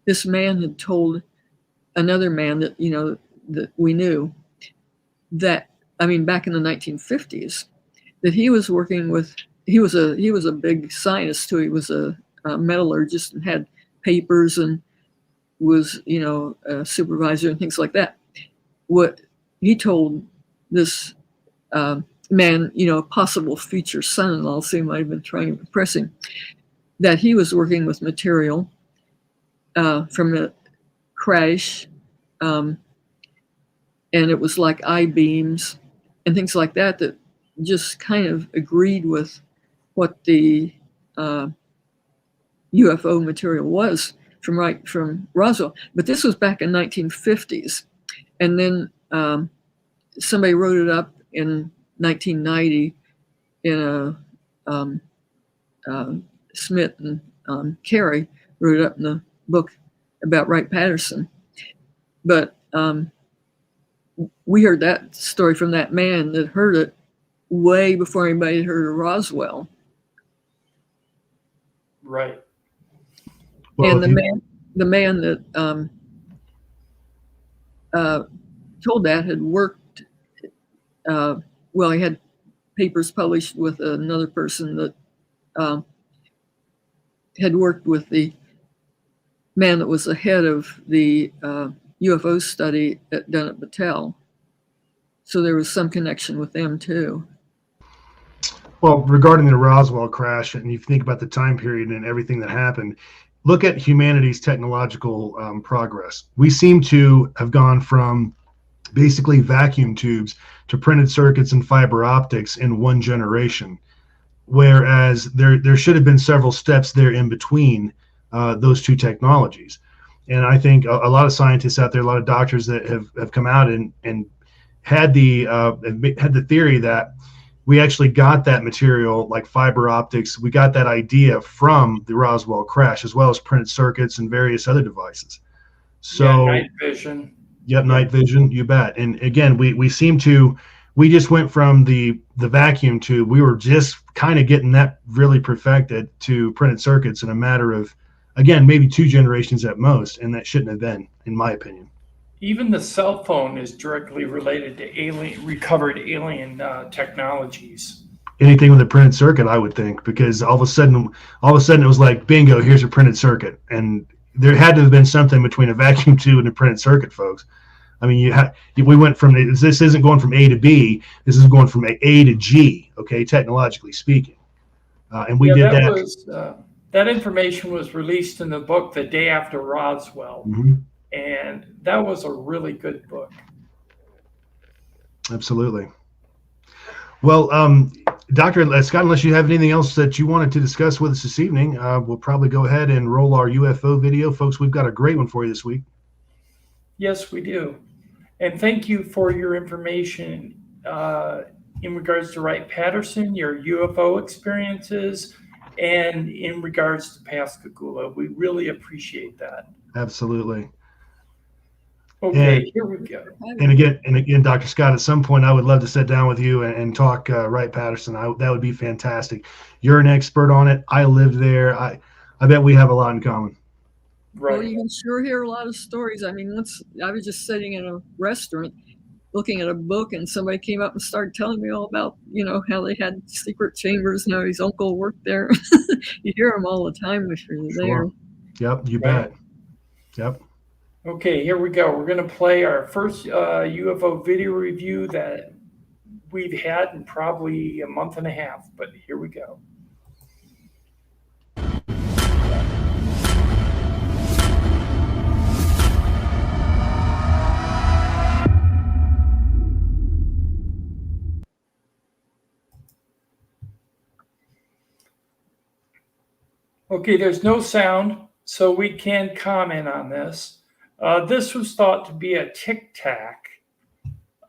this man had told another man that, that we knew, that, back in the 1950s, that he was working with, he was a big scientist too. He was a metallurgist and had papers and was, a supervisor and things like that. What he told this man, a possible future son-in-law, so he might have been trying to impress him, that he was working with material from a crash, and it was like I-beams and things like that just kind of agreed with what the UFO material was from Roswell. But this was back in 1950s, and then somebody wrote it up in 1990 in Smith and Carey wrote it up in the book about Wright-Patterson. But we heard that story from that man that heard it way before anybody had heard of Roswell. Right. Well, and the man that told that had worked, he had papers published with another person that had worked with the man that was the head of the UFO study done at Battelle. So there was some connection with them too. Well, regarding the Roswell crash, and you think about the time period and everything that happened, look at humanity's technological progress. We seem to have gone from basically vacuum tubes to printed circuits and fiber optics in one generation, whereas there should have been several steps there in between those two technologies. And I think a lot of scientists out there, a lot of doctors that have come out and had the theory that we actually got that material, like fiber optics, we got that idea from the Roswell crash, as well as printed circuits and various other devices. So night vision. Yep, night vision, you bet. And again, we just went from the vacuum tube. We were just kind of getting that really perfected to printed circuits in a matter of, again, maybe 2 generations at most, and that shouldn't have been, in my opinion. Even the cell phone is directly related to recovered alien technologies. Anything with a printed circuit, I would think, because all of a sudden it was like, bingo, here's a printed circuit. And there had to have been something between a vacuum tube and a printed circuit, folks. I mean, we went from, this isn't going from A to B, this is going from A to G, okay, technologically speaking. And we did that. That information was released in the book The Day After Roswell. Mm-hmm. And that was a really good book. Absolutely. Well, Dr. Scott, unless you have anything else that you wanted to discuss with us this evening, we'll probably go ahead and roll our UFO video. Folks, we've got a great one for you this week. Yes, we do. And thank you for your information in regards to Wright Patterson, your UFO experiences, and in regards to Pascagoula. We really appreciate that. Absolutely. Okay, here we go. And again, Dr. Scott, at some point, I would love to sit down with you and talk Wright Patterson. That would be fantastic. You're an expert on it. I lived there. I bet we have a lot in common. Right. Well, you can sure hear a lot of stories. I mean, I was just sitting in a restaurant looking at a book, and somebody came up and started telling me all about, how they had secret chambers and how his uncle worked there. You hear them all the time if you're there. Yep, you bet. Yep. Okay, here we go. We're going to play our first UFO video review that we've had in probably a month and a half, but here we go. Okay, there's no sound, so we can't comment on this. This was thought to be a Tic Tac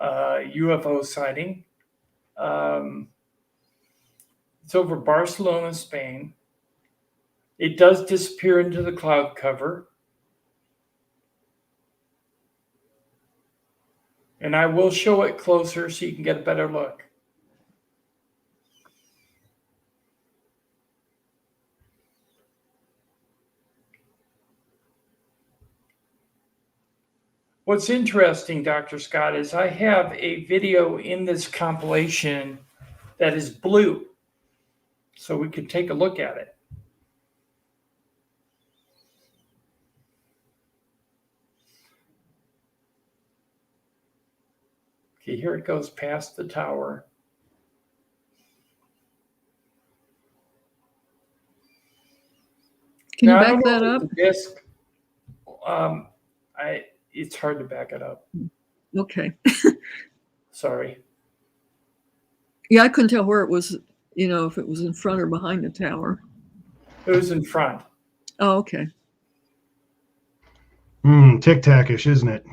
UFO sighting. It's over Barcelona, Spain. It does disappear into the cloud cover. And I will show it closer so you can get a better look. What's interesting, Dr. Scott, is I have a video in this compilation that is blue, so we can take a look at it. Okay, here it goes past the tower. Can you back that up? Disc, it's hard to back it up. Okay. Sorry. Yeah, I couldn't tell where it was, if it was in front or behind the tower. It was in front. Oh, okay. Tic Tac-ish, isn't it?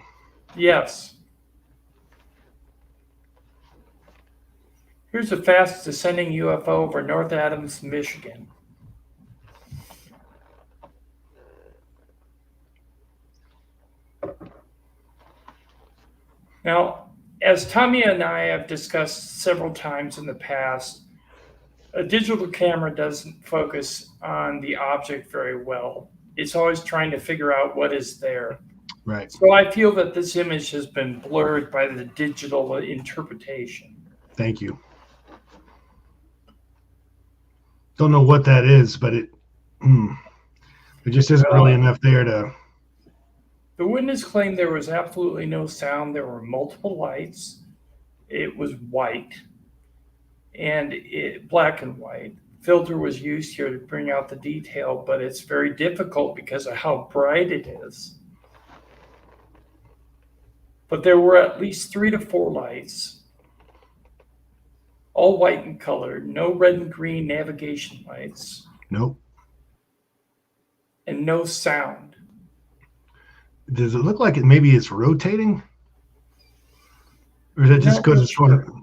Yes. Here's a fast descending UFO over North Adams, Michigan. Now, as Tommy and I have discussed several times in the past, a digital camera doesn't focus on the object very well. It's always trying to figure out what is there. Right. So I feel that this image has been blurred by the digital interpretation. Thank you. Don't know what that is, but it just isn't really enough there to... The witness claimed there was absolutely no sound. There were multiple lights. It was white, and black and white. filter was used here to bring out the detail, but it's very difficult because of how bright it is. But there were at least 3 to 4 lights, all white in color, no red and green navigation lights. Nope. And no sound. Does it look like maybe it's rotating? Or is it just because it's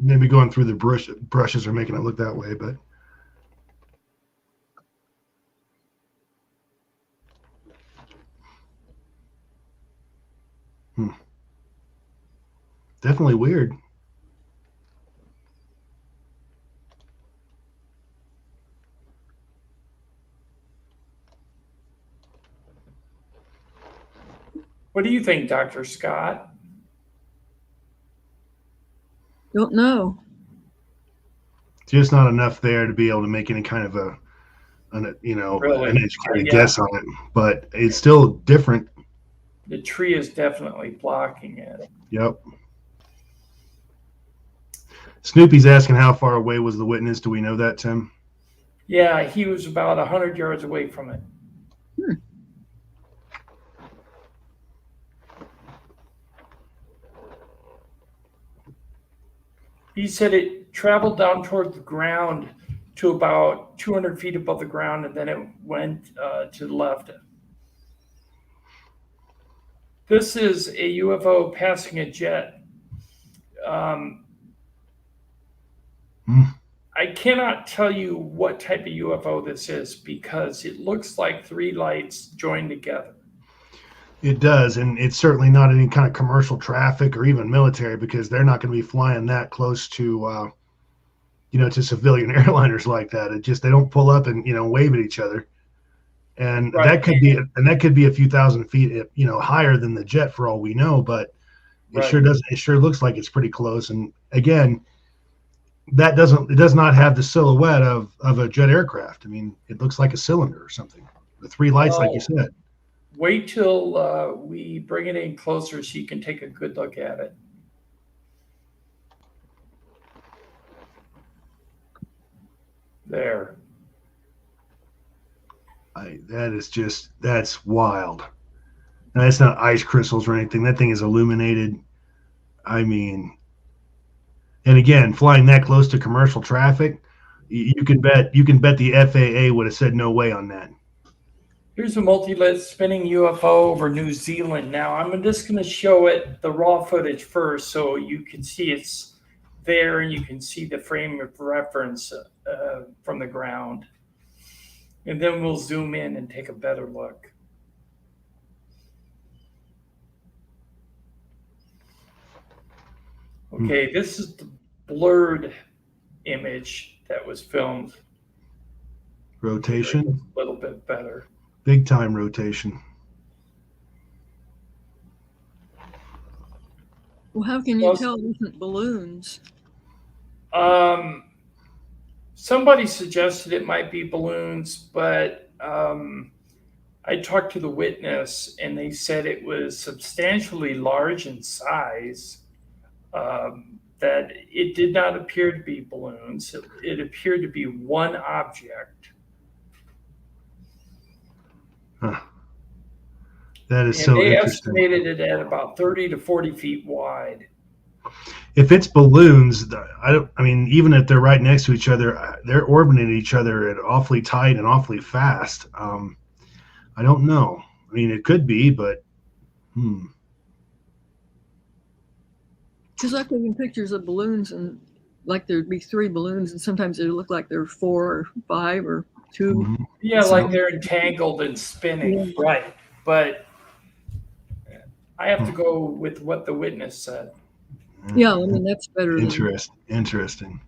maybe going through the brushes are making it look that way? But definitely weird. What do you think, Dr. Scott? Don't know. Just not enough there to be able to make any kind of an educated guess on it. But it's still different. The tree is definitely blocking it. Yep. Snoopy's asking how far away was the witness. Do we know that, Tim? Yeah, he was about 100 yards away from it. He said it traveled down toward the ground to about 200 feet above the ground, and then it went to the left. This is a UFO passing a jet. I cannot tell you what type of UFO this is because it looks like 3 lights joined together. It does, and it's certainly not any kind of commercial traffic or even military because they're not going to be flying that close to, to civilian airliners like that. It just they don't pull up and wave at each other, and that could be a few thousand feet, higher than the jet for all we know. But it sure looks like it's pretty close. And again, it does not have the silhouette of a jet aircraft. I mean, it looks like a cylinder or something. The 3 lights, like you said. Wait till we bring it in closer so you can take a good look at it. There. That's wild. And that's not ice crystals or anything. That thing is illuminated. I mean, and again, flying that close to commercial traffic, you can bet the FAA would have said no way on that. Here's a multi-lit spinning UFO over New Zealand. Now, I'm just going to show it the raw footage first so you can see it's there and you can see the frame of reference from the ground. And then we'll zoom in and take a better look. Okay, this is the blurred image that was filmed. Rotation? A little bit better. Big time rotation. Well, how can you tell it isn't balloons? Somebody suggested it might be balloons, but I talked to the witness and they said it was substantially large in size, that it did not appear to be balloons. It appeared to be one object. Huh. That is so interesting. They estimated it at about 30 to 40 feet wide. If it's balloons, even if they're right next to each other, they're orbiting each other at awfully tight and awfully fast. I don't know. I mean, it could be, but Because I've taken pictures of balloons and like there'd be 3 balloons and sometimes they look like there are 4 or 5 or 2. Yeah, like they're entangled and spinning. Yeah. Right. But I have to go with what the witness said. Yeah, I mean, that's better. Interesting.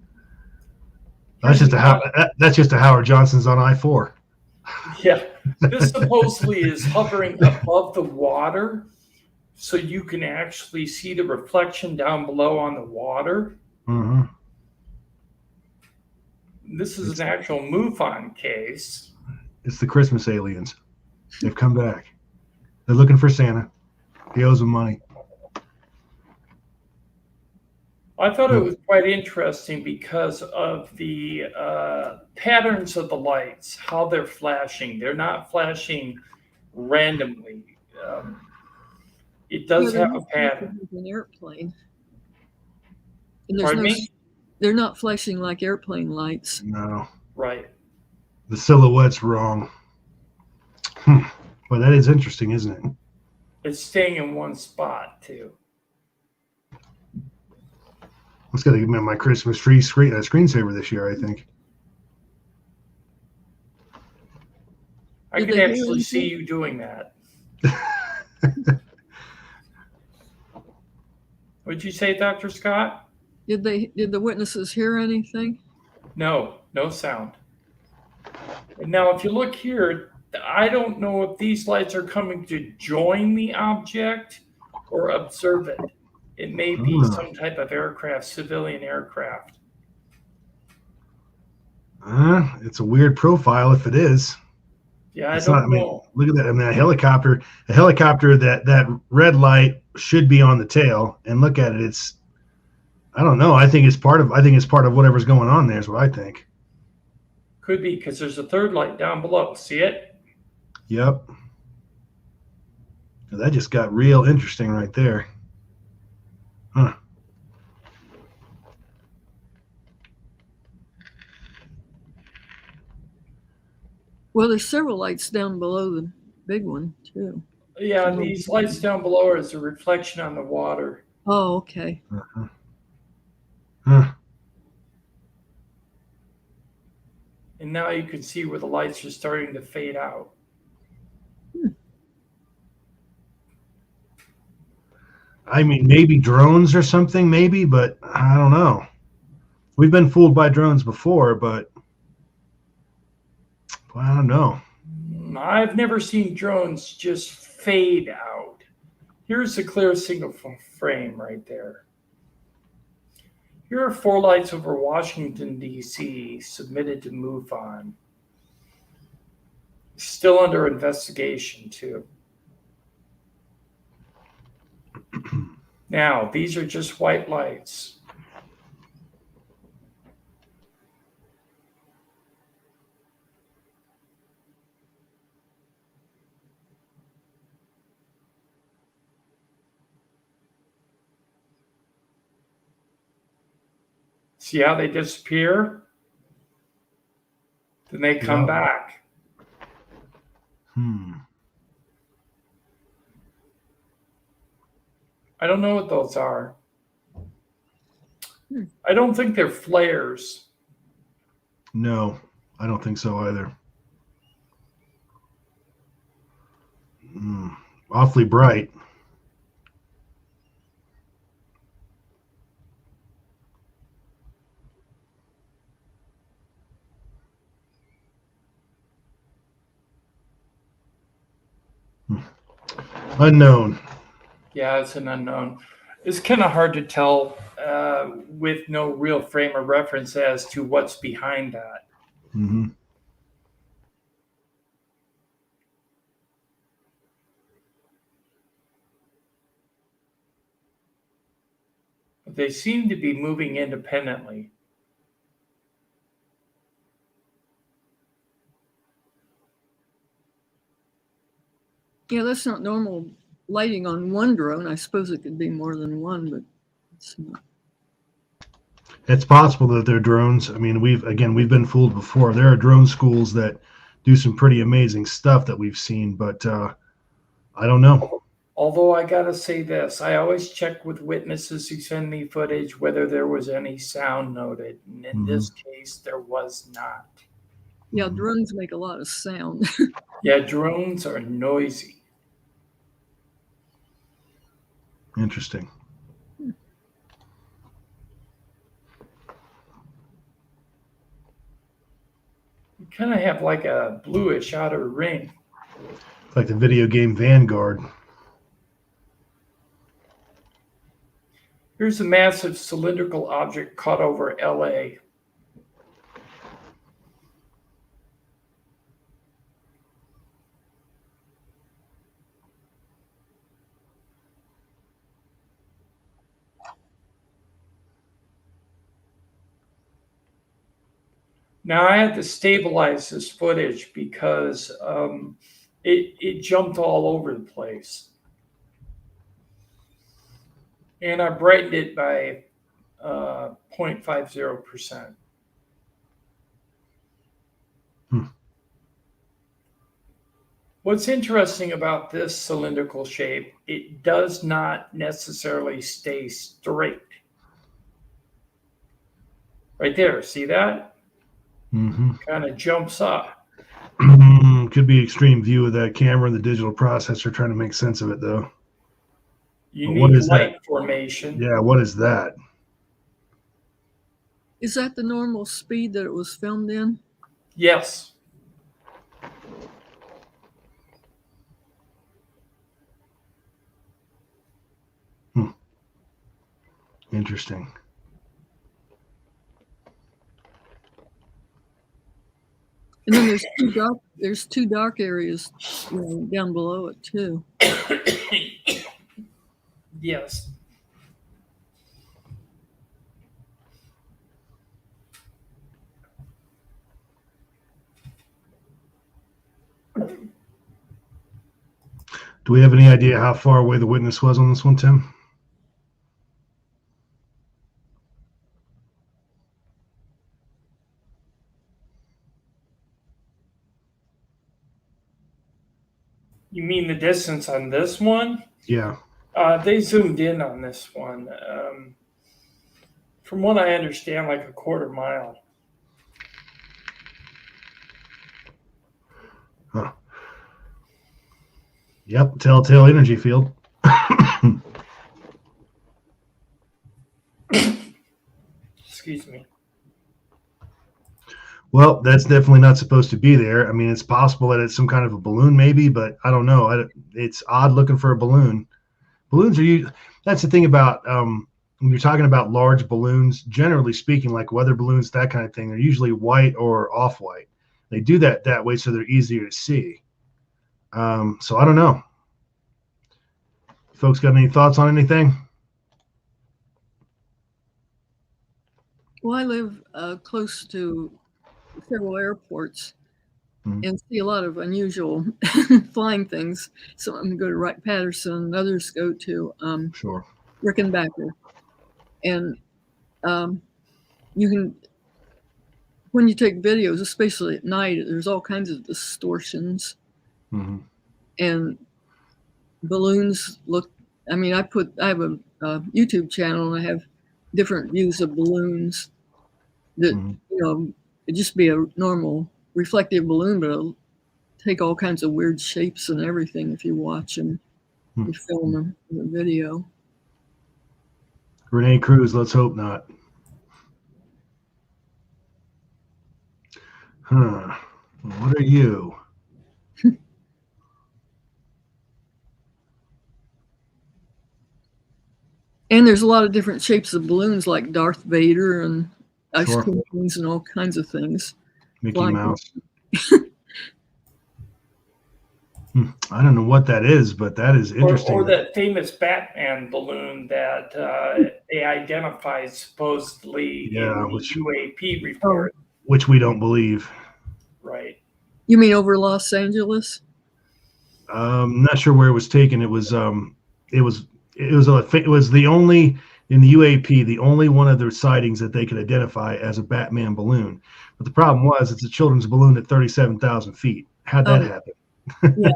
That's just a Howard Johnson's on I-4. Yeah. This supposedly is hovering above the water, so you can actually see the reflection down below on the water. Mm-hmm. This is an actual MUFON case. It's the Christmas aliens. They've come back. They're looking for Santa. He owes them money. I thought it was quite interesting because of the patterns of the lights, how they're flashing. They're not flashing randomly. It does they're have not a pattern. flashing like an airplane, and Pardon me? they're not flashing like airplane lights. No, Right. the silhouette's wrong. Well, that is interesting, isn't it? It's staying in one spot too. It's got to give me my Christmas tree screensaver this year, I think. I Did could they hear actually see anything? you doing that. What'd you say, Dr. Scott? Did the witnesses hear anything? No, no sound. And now, if you look here, I don't know if these lights are coming to join the object or observe it. It may be some type of aircraft, civilian aircraft. It's a weird profile if it is. Yeah, It's I not. don't I mean, know. look at that. I mean, a helicopter. That red light should be on the tail. And look at it. It's. I don't know. I think it's part of whatever's going on there. Is what I think. Could be because there's a third light down below. See it? Yep. That just got real interesting right there. Huh. Well, there's several lights down below the big one too. Yeah, these lights down below are as a reflection on the water. Oh, okay. Uh-huh. Huh. And now you can see where the lights are starting to fade out. I mean, maybe drones or something, maybe, but I don't know. We've been fooled by drones before, but well, I don't know. I've never seen drones just fade out. Here's a clear single frame right there. Here are 4 lights over Washington, D.C., submitted to MUFON. Still under investigation, too. Now, these are just white lights. See how they disappear? Then they come back. I don't know what those are. I don't think they're flares. No, I don't think so either. Awfully bright. Unknown. Yeah, it's an unknown. It's kind of hard to tell with no real frame of reference as to what's behind that. Mm-hmm. But they seem to be moving independently. Yeah, that's not normal lighting on one drone. I suppose it could be more than one, but it's not. It's possible that they're drones. I mean, we've been fooled before. There are drone schools that do some pretty amazing stuff that we've seen, but I don't know. Although I gotta say this, I always check with witnesses who send me footage whether there was any sound noted. And in this case, there was not. Yeah, drones make a lot of sound. Yeah, drones are noisy. Interesting. You kind of have like a bluish outer ring. It's like the video game Vanguard. Here's a massive cylindrical object caught over LA. Now I had to stabilize this footage because it jumped all over the place. And I brightened it by 0.50%. What's interesting about this cylindrical shape, it does not necessarily stay straight. Right there, see that? Mm-hmm. Kind of jumps up. Could be extreme view of that camera and the digital processor trying to make sense of it, though. You But need what is light that? formation. Yeah, what is that? Is that the normal speed that it was filmed in? Yes. Interesting. And then there's two dark areas, down below it too. Yes. Do we have any idea how far away the witness was on this one, Tim? You mean the distance on this one? Yeah. They zoomed in on this one. From what I understand, like a quarter mile. Huh. Yep, telltale energy field. Excuse me. Well, that's definitely not supposed to be there. I mean, it's possible that it's some kind of a balloon, maybe, but I don't know. It's odd looking for a balloon. Balloons are that's the thing about when you're talking about large balloons, generally speaking, like weather balloons, that kind of thing, they're usually white or off-white. They do that way so they're easier to see. So I don't know. Folks got any thoughts on anything? Well, I live close to several airports and see a lot of unusual flying things. Some of them go to Wright-Patterson, others go to Sure. Rickenbacker. And you can, when you take videos, especially at night, there's all kinds of distortions. Mm-hmm. And balloons look, I mean, I have a YouTube channel and I have different views of balloons that, it'd just be a normal reflective balloon, but it'll take all kinds of weird shapes and everything if you watch them, you film them in the video. Renee Cruz, let's hope not. Huh. What are you? And there's a lot of different shapes of balloons, like Darth Vader and ice Sure. cream balloons and all kinds of things. Mickey Flying. Mouse. I don't know what that is, but that is interesting. Or that famous Batman balloon that they identified supposedly in the UAP report. Which we don't believe. Right. You mean over Los Angeles? I'm not sure where it was taken. It was the only in the UAP, the only one of their sightings that they could identify as a Batman balloon. But the problem was it's a children's balloon at 37,000 feet. How'd that happen? Yeah.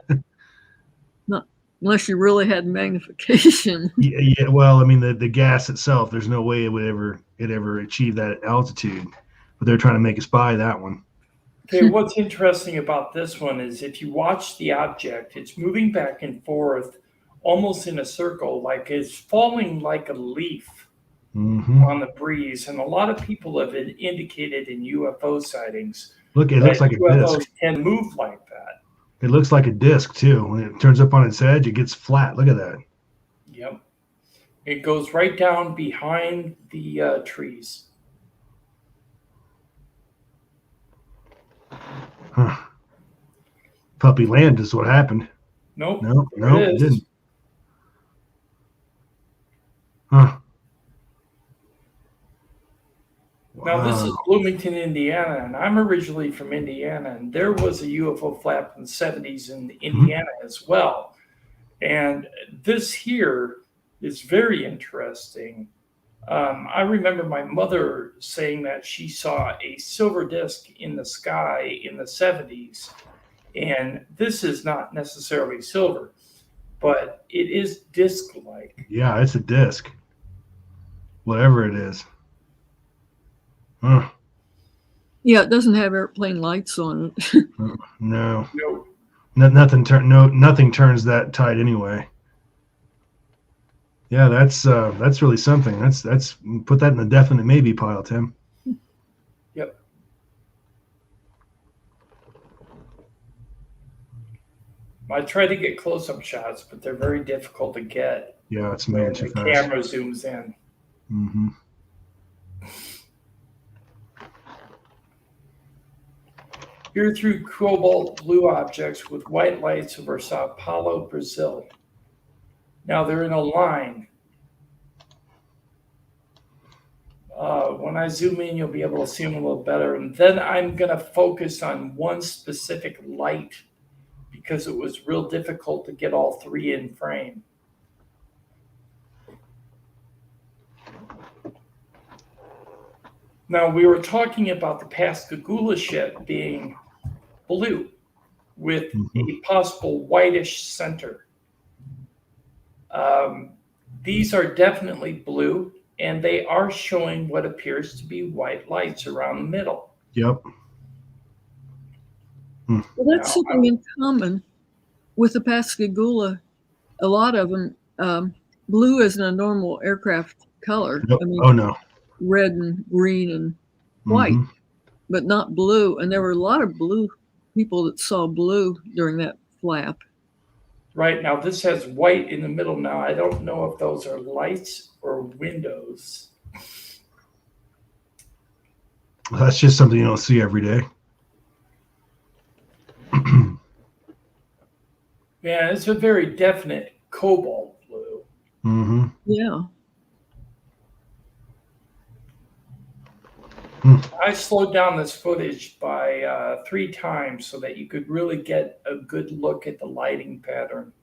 Not unless you really had magnification. Yeah. Well, I mean, the gas itself, there's no way it ever achieve that altitude. But they're trying to make us buy that one. Okay, what's interesting about this one is if you watch the object, it's moving back and forth almost in a circle, like it's falling like a leaf on the breeze. And a lot of people have indicated in UFO sightings. Look, it looks like a UFOs disc. can move like that. It looks like a disc too. When it turns up on its edge, it gets flat. Look at that. Yep. It goes right down behind the trees. Huh. Puppy land is what happened. Nope. No, it didn't. Huh. Now, this is Wow. Bloomington, Indiana, and I'm originally from Indiana, and there was a UFO flap in the 70s in Indiana as well. And this here is very interesting. I remember my mother saying that she saw a silver disc in the sky in the 70s, and this is not necessarily silver, but it is disc-like. Yeah, it's a disc. Whatever it is. Huh. Yeah, it doesn't have airplane lights on it. No. No, Nothing turns that tight anyway. Yeah, that's really something. That's put that in the definite maybe pile, Tim. yep. I try to get close-up shots, but they're very difficult to get Yeah, it's when moving too the fast. camera zooms in. Mm-hmm. Here through cobalt blue objects with white lights over Sao Paulo, Brazil. Now they're in a line. When I zoom in, you'll be able to see them a little better. And then I'm going to focus on one specific light because it was real difficult to get all three in frame. Now, we were talking about the Pascagoula ship being blue with a possible whitish center. These are definitely blue, and they are showing what appears to be white lights around the middle. Yep. Well, that's Now, something in common with the Pascagoula. A lot of them, blue isn't a normal aircraft color. Nope. I mean, Oh no. red and green and white, Mhm. but not blue. And there were a lot of blue people that saw blue during that flap. right now, this has white in the middle. Now, I don't know if those are lights or windows. That's just something you don't see every day. Yeah, it's a very definite cobalt blue. Mm-hmm. Yeah. I slowed down this footage by 3 times so that you could really get a good look at the lighting pattern.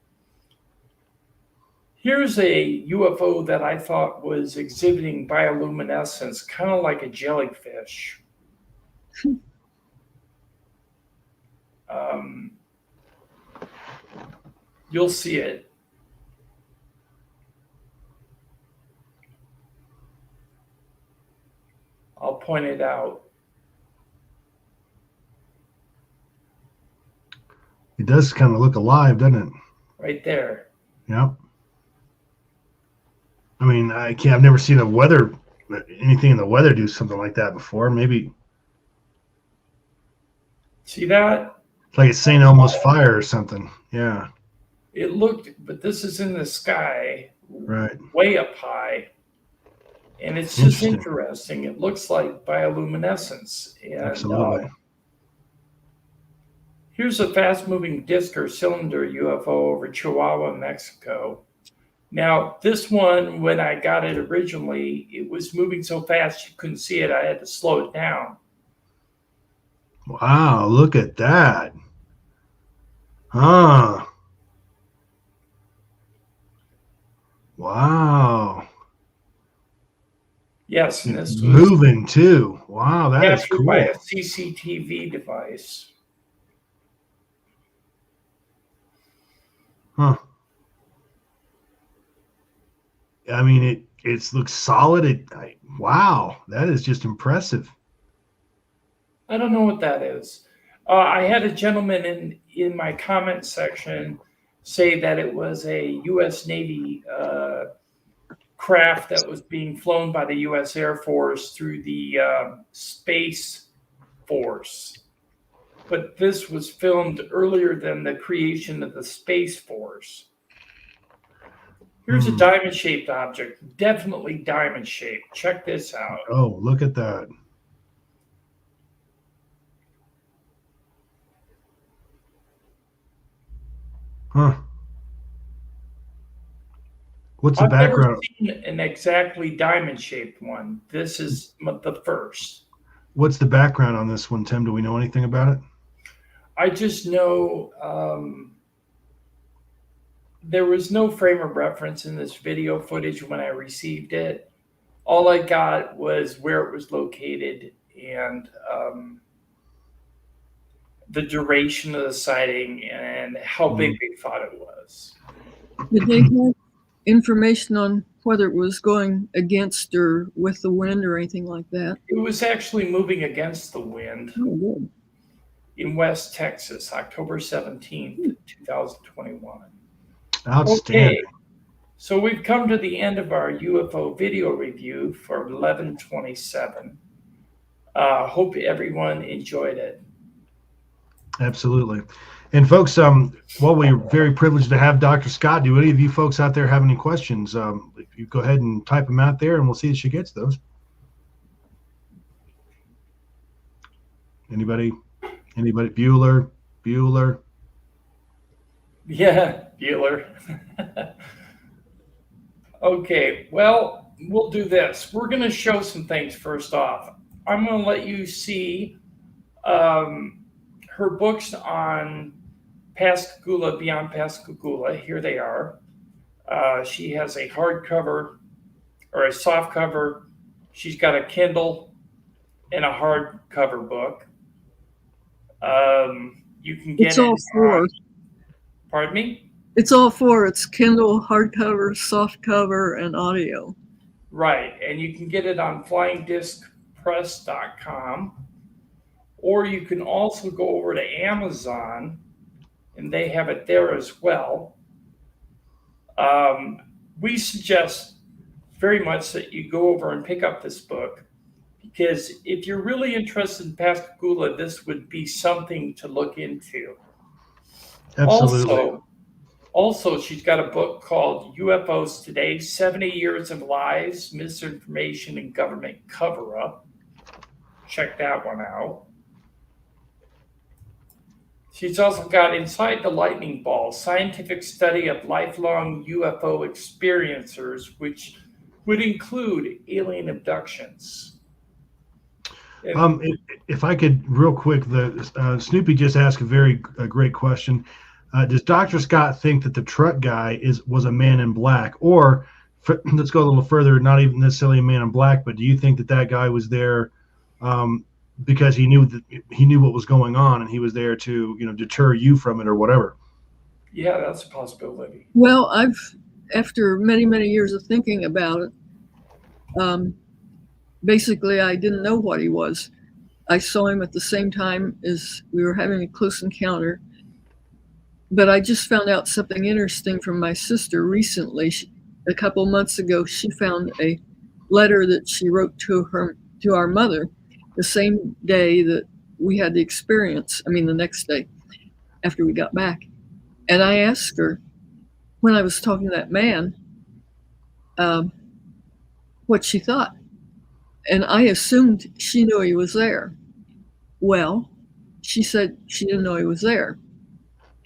Here's a UFO that I thought was exhibiting bioluminescence, kind of like a jellyfish. You'll see it. I'll point it out. It does kind of look alive, doesn't it? Right there. Yep. I mean, I've never seen anything in the weather do something like that before. Maybe See that? it's like it's saying almost fire or something. Yeah. It looked, but this is in the sky, Right. way up high. And it's just Interesting. interesting. It looks like bioluminescence. And Absolutely. here's a fast-moving disc or cylinder UFO over Chihuahua, Mexico. Now, this one, when I got it originally, it was moving so fast you couldn't see it. I had to slow it down. Wow, look at that. Huh. Wow. Yes, and this was Moving too. Wow, that is captured cool. by a CCTV device. Huh. I mean, it looks solid. Wow, that is just impressive. I don't know what that is. I had a gentleman in my comment section say that it was a U.S. Navy craft that was being flown by the U.S. Air Force through the Space Force. But this was filmed earlier than the creation of the Space Force. Here's a diamond-shaped object, definitely diamond-shaped. Check this out. Oh, look at that. Huh. What's the I've never background? seen an exactly diamond-shaped one. This is the first. What's the background on this one, Tim? Do we know anything about it? I just know there was no frame of reference in this video footage when I received it. All I got was where it was located and the duration of the sighting and how big they thought it was. Did they have information on whether it was going against or with the wind or anything like that? It was actually moving against the wind Oh, good. in West Texas, October 17th, 2021. Outstanding. Okay, so we've come to the end of our UFO video review for 11/27. Hope everyone enjoyed it. Absolutely. And folks, well, we're very privileged to have Dr. Scott. Do any of you folks out there have any questions? If you go ahead and type them out there, and we'll see if she gets those. Anybody? Bueller? Yeah, Bueller. Okay, well, we'll do this. We're going to show some things first off. I'm going to let you see her books on Pascagoula, Beyond Pascagoula. Here they are. She has a hardcover or a soft cover. She's got a Kindle and a hardcover book. You can get It's all four. Pardon me? It's all four. It's Kindle, hardcover, softcover, and audio. Right, and you can get it on flyingdiscpress.com, or you can also go over to Amazon, and they have it there as well. We suggest very much that you go over and pick up this book, because if you're really interested in Pascagoula, this would be something to look into. Absolutely. Also, she's got a book called UFOs Today, 70 Years of Lies, Misinformation, and Government Cover-Up. Check that one out. She's also got Inside the Lightning Ball, Scientific Study of Lifelong UFO Experiencers, which would include alien abductions. If I could real quick, Snoopy just asked a great question. Does Dr. Scott think that the truck guy was a man in black, or let's go a little further, not even necessarily a man in black, but do you think that guy was there because he knew what was going on and he was there to deter you from it or whatever? Yeah, that's a possibility. Well, after many, many years of thinking about it, basically I didn't know what he was. I saw him at the same time as we were having a close encounter. But I just found out something interesting from my sister recently. A couple months ago, she found a letter that she wrote to our mother the same day that we had the experience. I mean, the next day after we got back. And I asked her, when I was talking to that man, what she thought. And I assumed she knew he was there. Well, she said she didn't know he was there.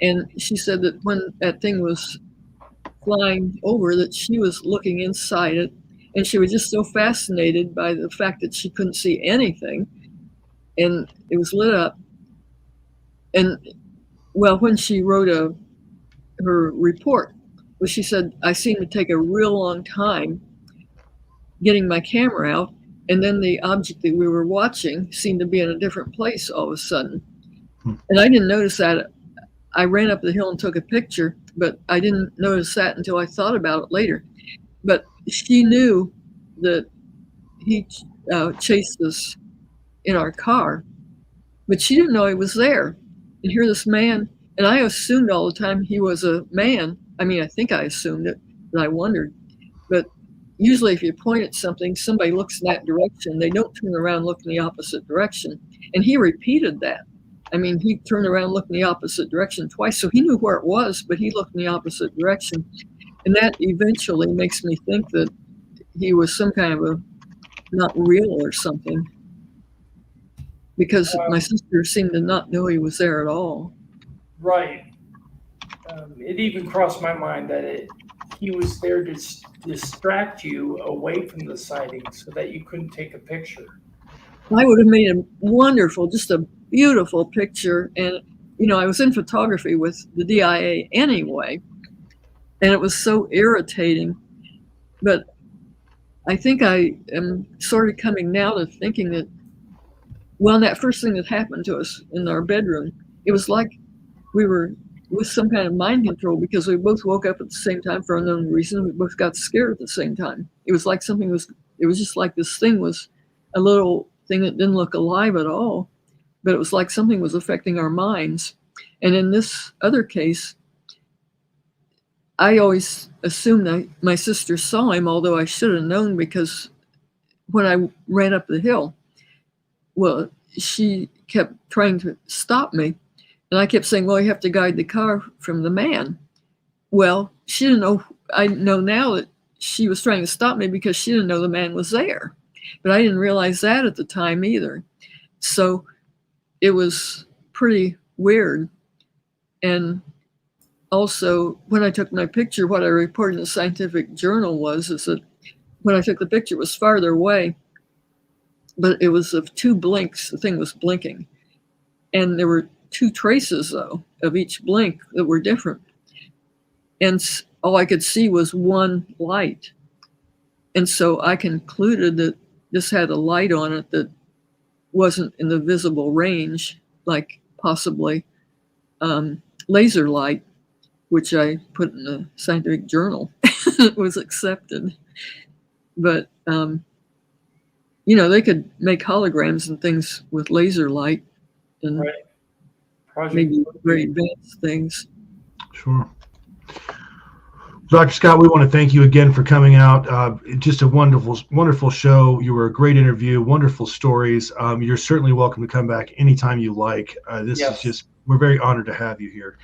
And she said that when that thing was flying over, that she was looking inside it, and she was just so fascinated by the fact that she couldn't see anything, and it was lit up. And well, when she wrote her report, well, she said, I seemed to take a real long time getting my camera out, and then the object that we were watching seemed to be in a different place all of a sudden. And I didn't notice that. I ran up the hill and took a picture, but I didn't notice that until I thought about it later. But she knew that he chased us in our car, but she didn't know he was there. And here this man, and I assumed all the time he was a man. I mean, I think I assumed it, and I wondered. But usually if you point at something, somebody looks in that direction. They don't turn around and look in the opposite direction. And he repeated that. I mean, he turned around, looked in the opposite direction twice, so he knew where it was, but he looked in the opposite direction. And that eventually makes me think that he was some kind of a not real or something, because my sister seemed to not know he was there at all. Right. It even crossed my mind that he was there to distract you away from the sighting so that you couldn't take a picture. I would have made a wonderful, just a beautiful picture. And, I was in photography with the DIA anyway, and it was so irritating. But I think I am sort of coming now to thinking that, well, that first thing that happened to us in our bedroom, it was like we were with some kind of mind control, because we both woke up at the same time for unknown reason. We both got scared at the same time. It was like it was just like this thing was a little thing that didn't look alive at all, but it was like something was affecting our minds. And in this other case, I always assumed that my sister saw him, although I should have known, because when I ran up the hill, well, she kept trying to stop me. And I kept saying, well, you have to guide the car from the man. Well, she didn't know. I know now that she was trying to stop me because she didn't know the man was there. But I didn't realize that at the time either. So it was pretty weird. And also, when I took my picture, what I reported in the scientific journal is that when I took the picture, it was farther away, but it was of 2 blinks. The thing was blinking. And there were 2 traces, though, of each blink that were different. And all I could see was one light. And so I concluded that this had a light on it that wasn't in the visible range, like possibly laser light, which I put in the scientific journal. It was accepted. But, they could make holograms and things with laser light. And right. Maybe very advanced things. Sure. Dr. Scott, we want to thank you again for coming out. Just a wonderful, wonderful show. You were a great interview, wonderful stories. You're certainly welcome to come back anytime you like. We're very honored to have you here.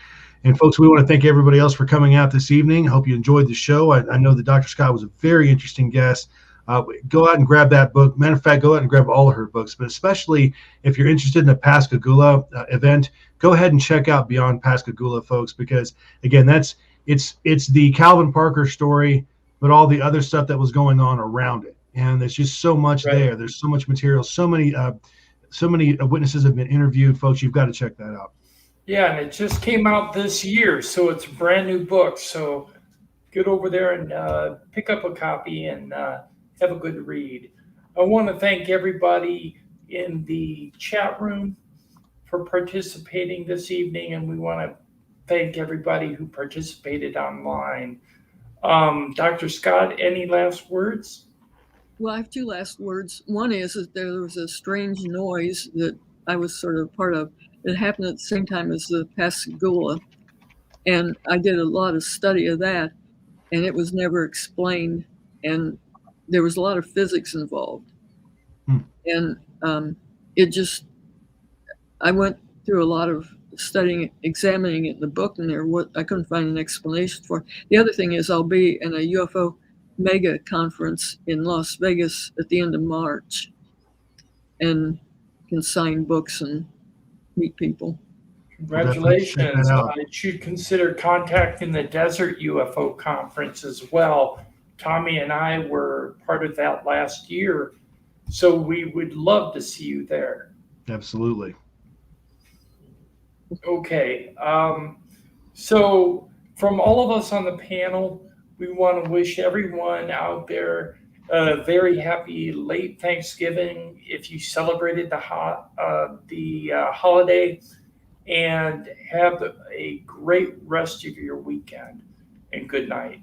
And folks, we want to thank everybody else for coming out this evening. I hope you enjoyed the show. I know that Dr. Scott was a very interesting guest. Go out and grab that book. Matter of fact, go out and grab all of her books, but especially if you're interested in the Pascagoula event, go ahead and check out Beyond Pascagoula, folks, because again, it's the Calvin Parker story, but all the other stuff that was going on around it. And there's just so much there. There's so much material. So many witnesses have been interviewed, folks. You've got to check that out. Yeah, and it just came out this year, so it's a brand new book. So get over there and pick up a copy and have a good read. I want to thank everybody in the chat room for participating this evening, and we want to thank everybody who participated online. Dr. Scott, any last words? Well, I have 2 last words. One is that there was a strange noise that I was sort of part of. It happened at the same time as the Pascagoula, and I did a lot of study of that, and it was never explained, and there was a lot of physics involved. And I went through a lot of studying, examining it in the book, and I couldn't find an explanation for it. The other thing is I'll be in a UFO mega conference in Las Vegas at the end of March, and can sign books and meet people. Congratulations. I should consider contacting the Desert UFO Conference as well. Tommy and I were part of that last year, so we would love to see you there. Absolutely. Okay. So from all of us on the panel, we want to wish everyone out there a very happy late Thanksgiving if you celebrated the holiday, and have a great rest of your weekend, and good night.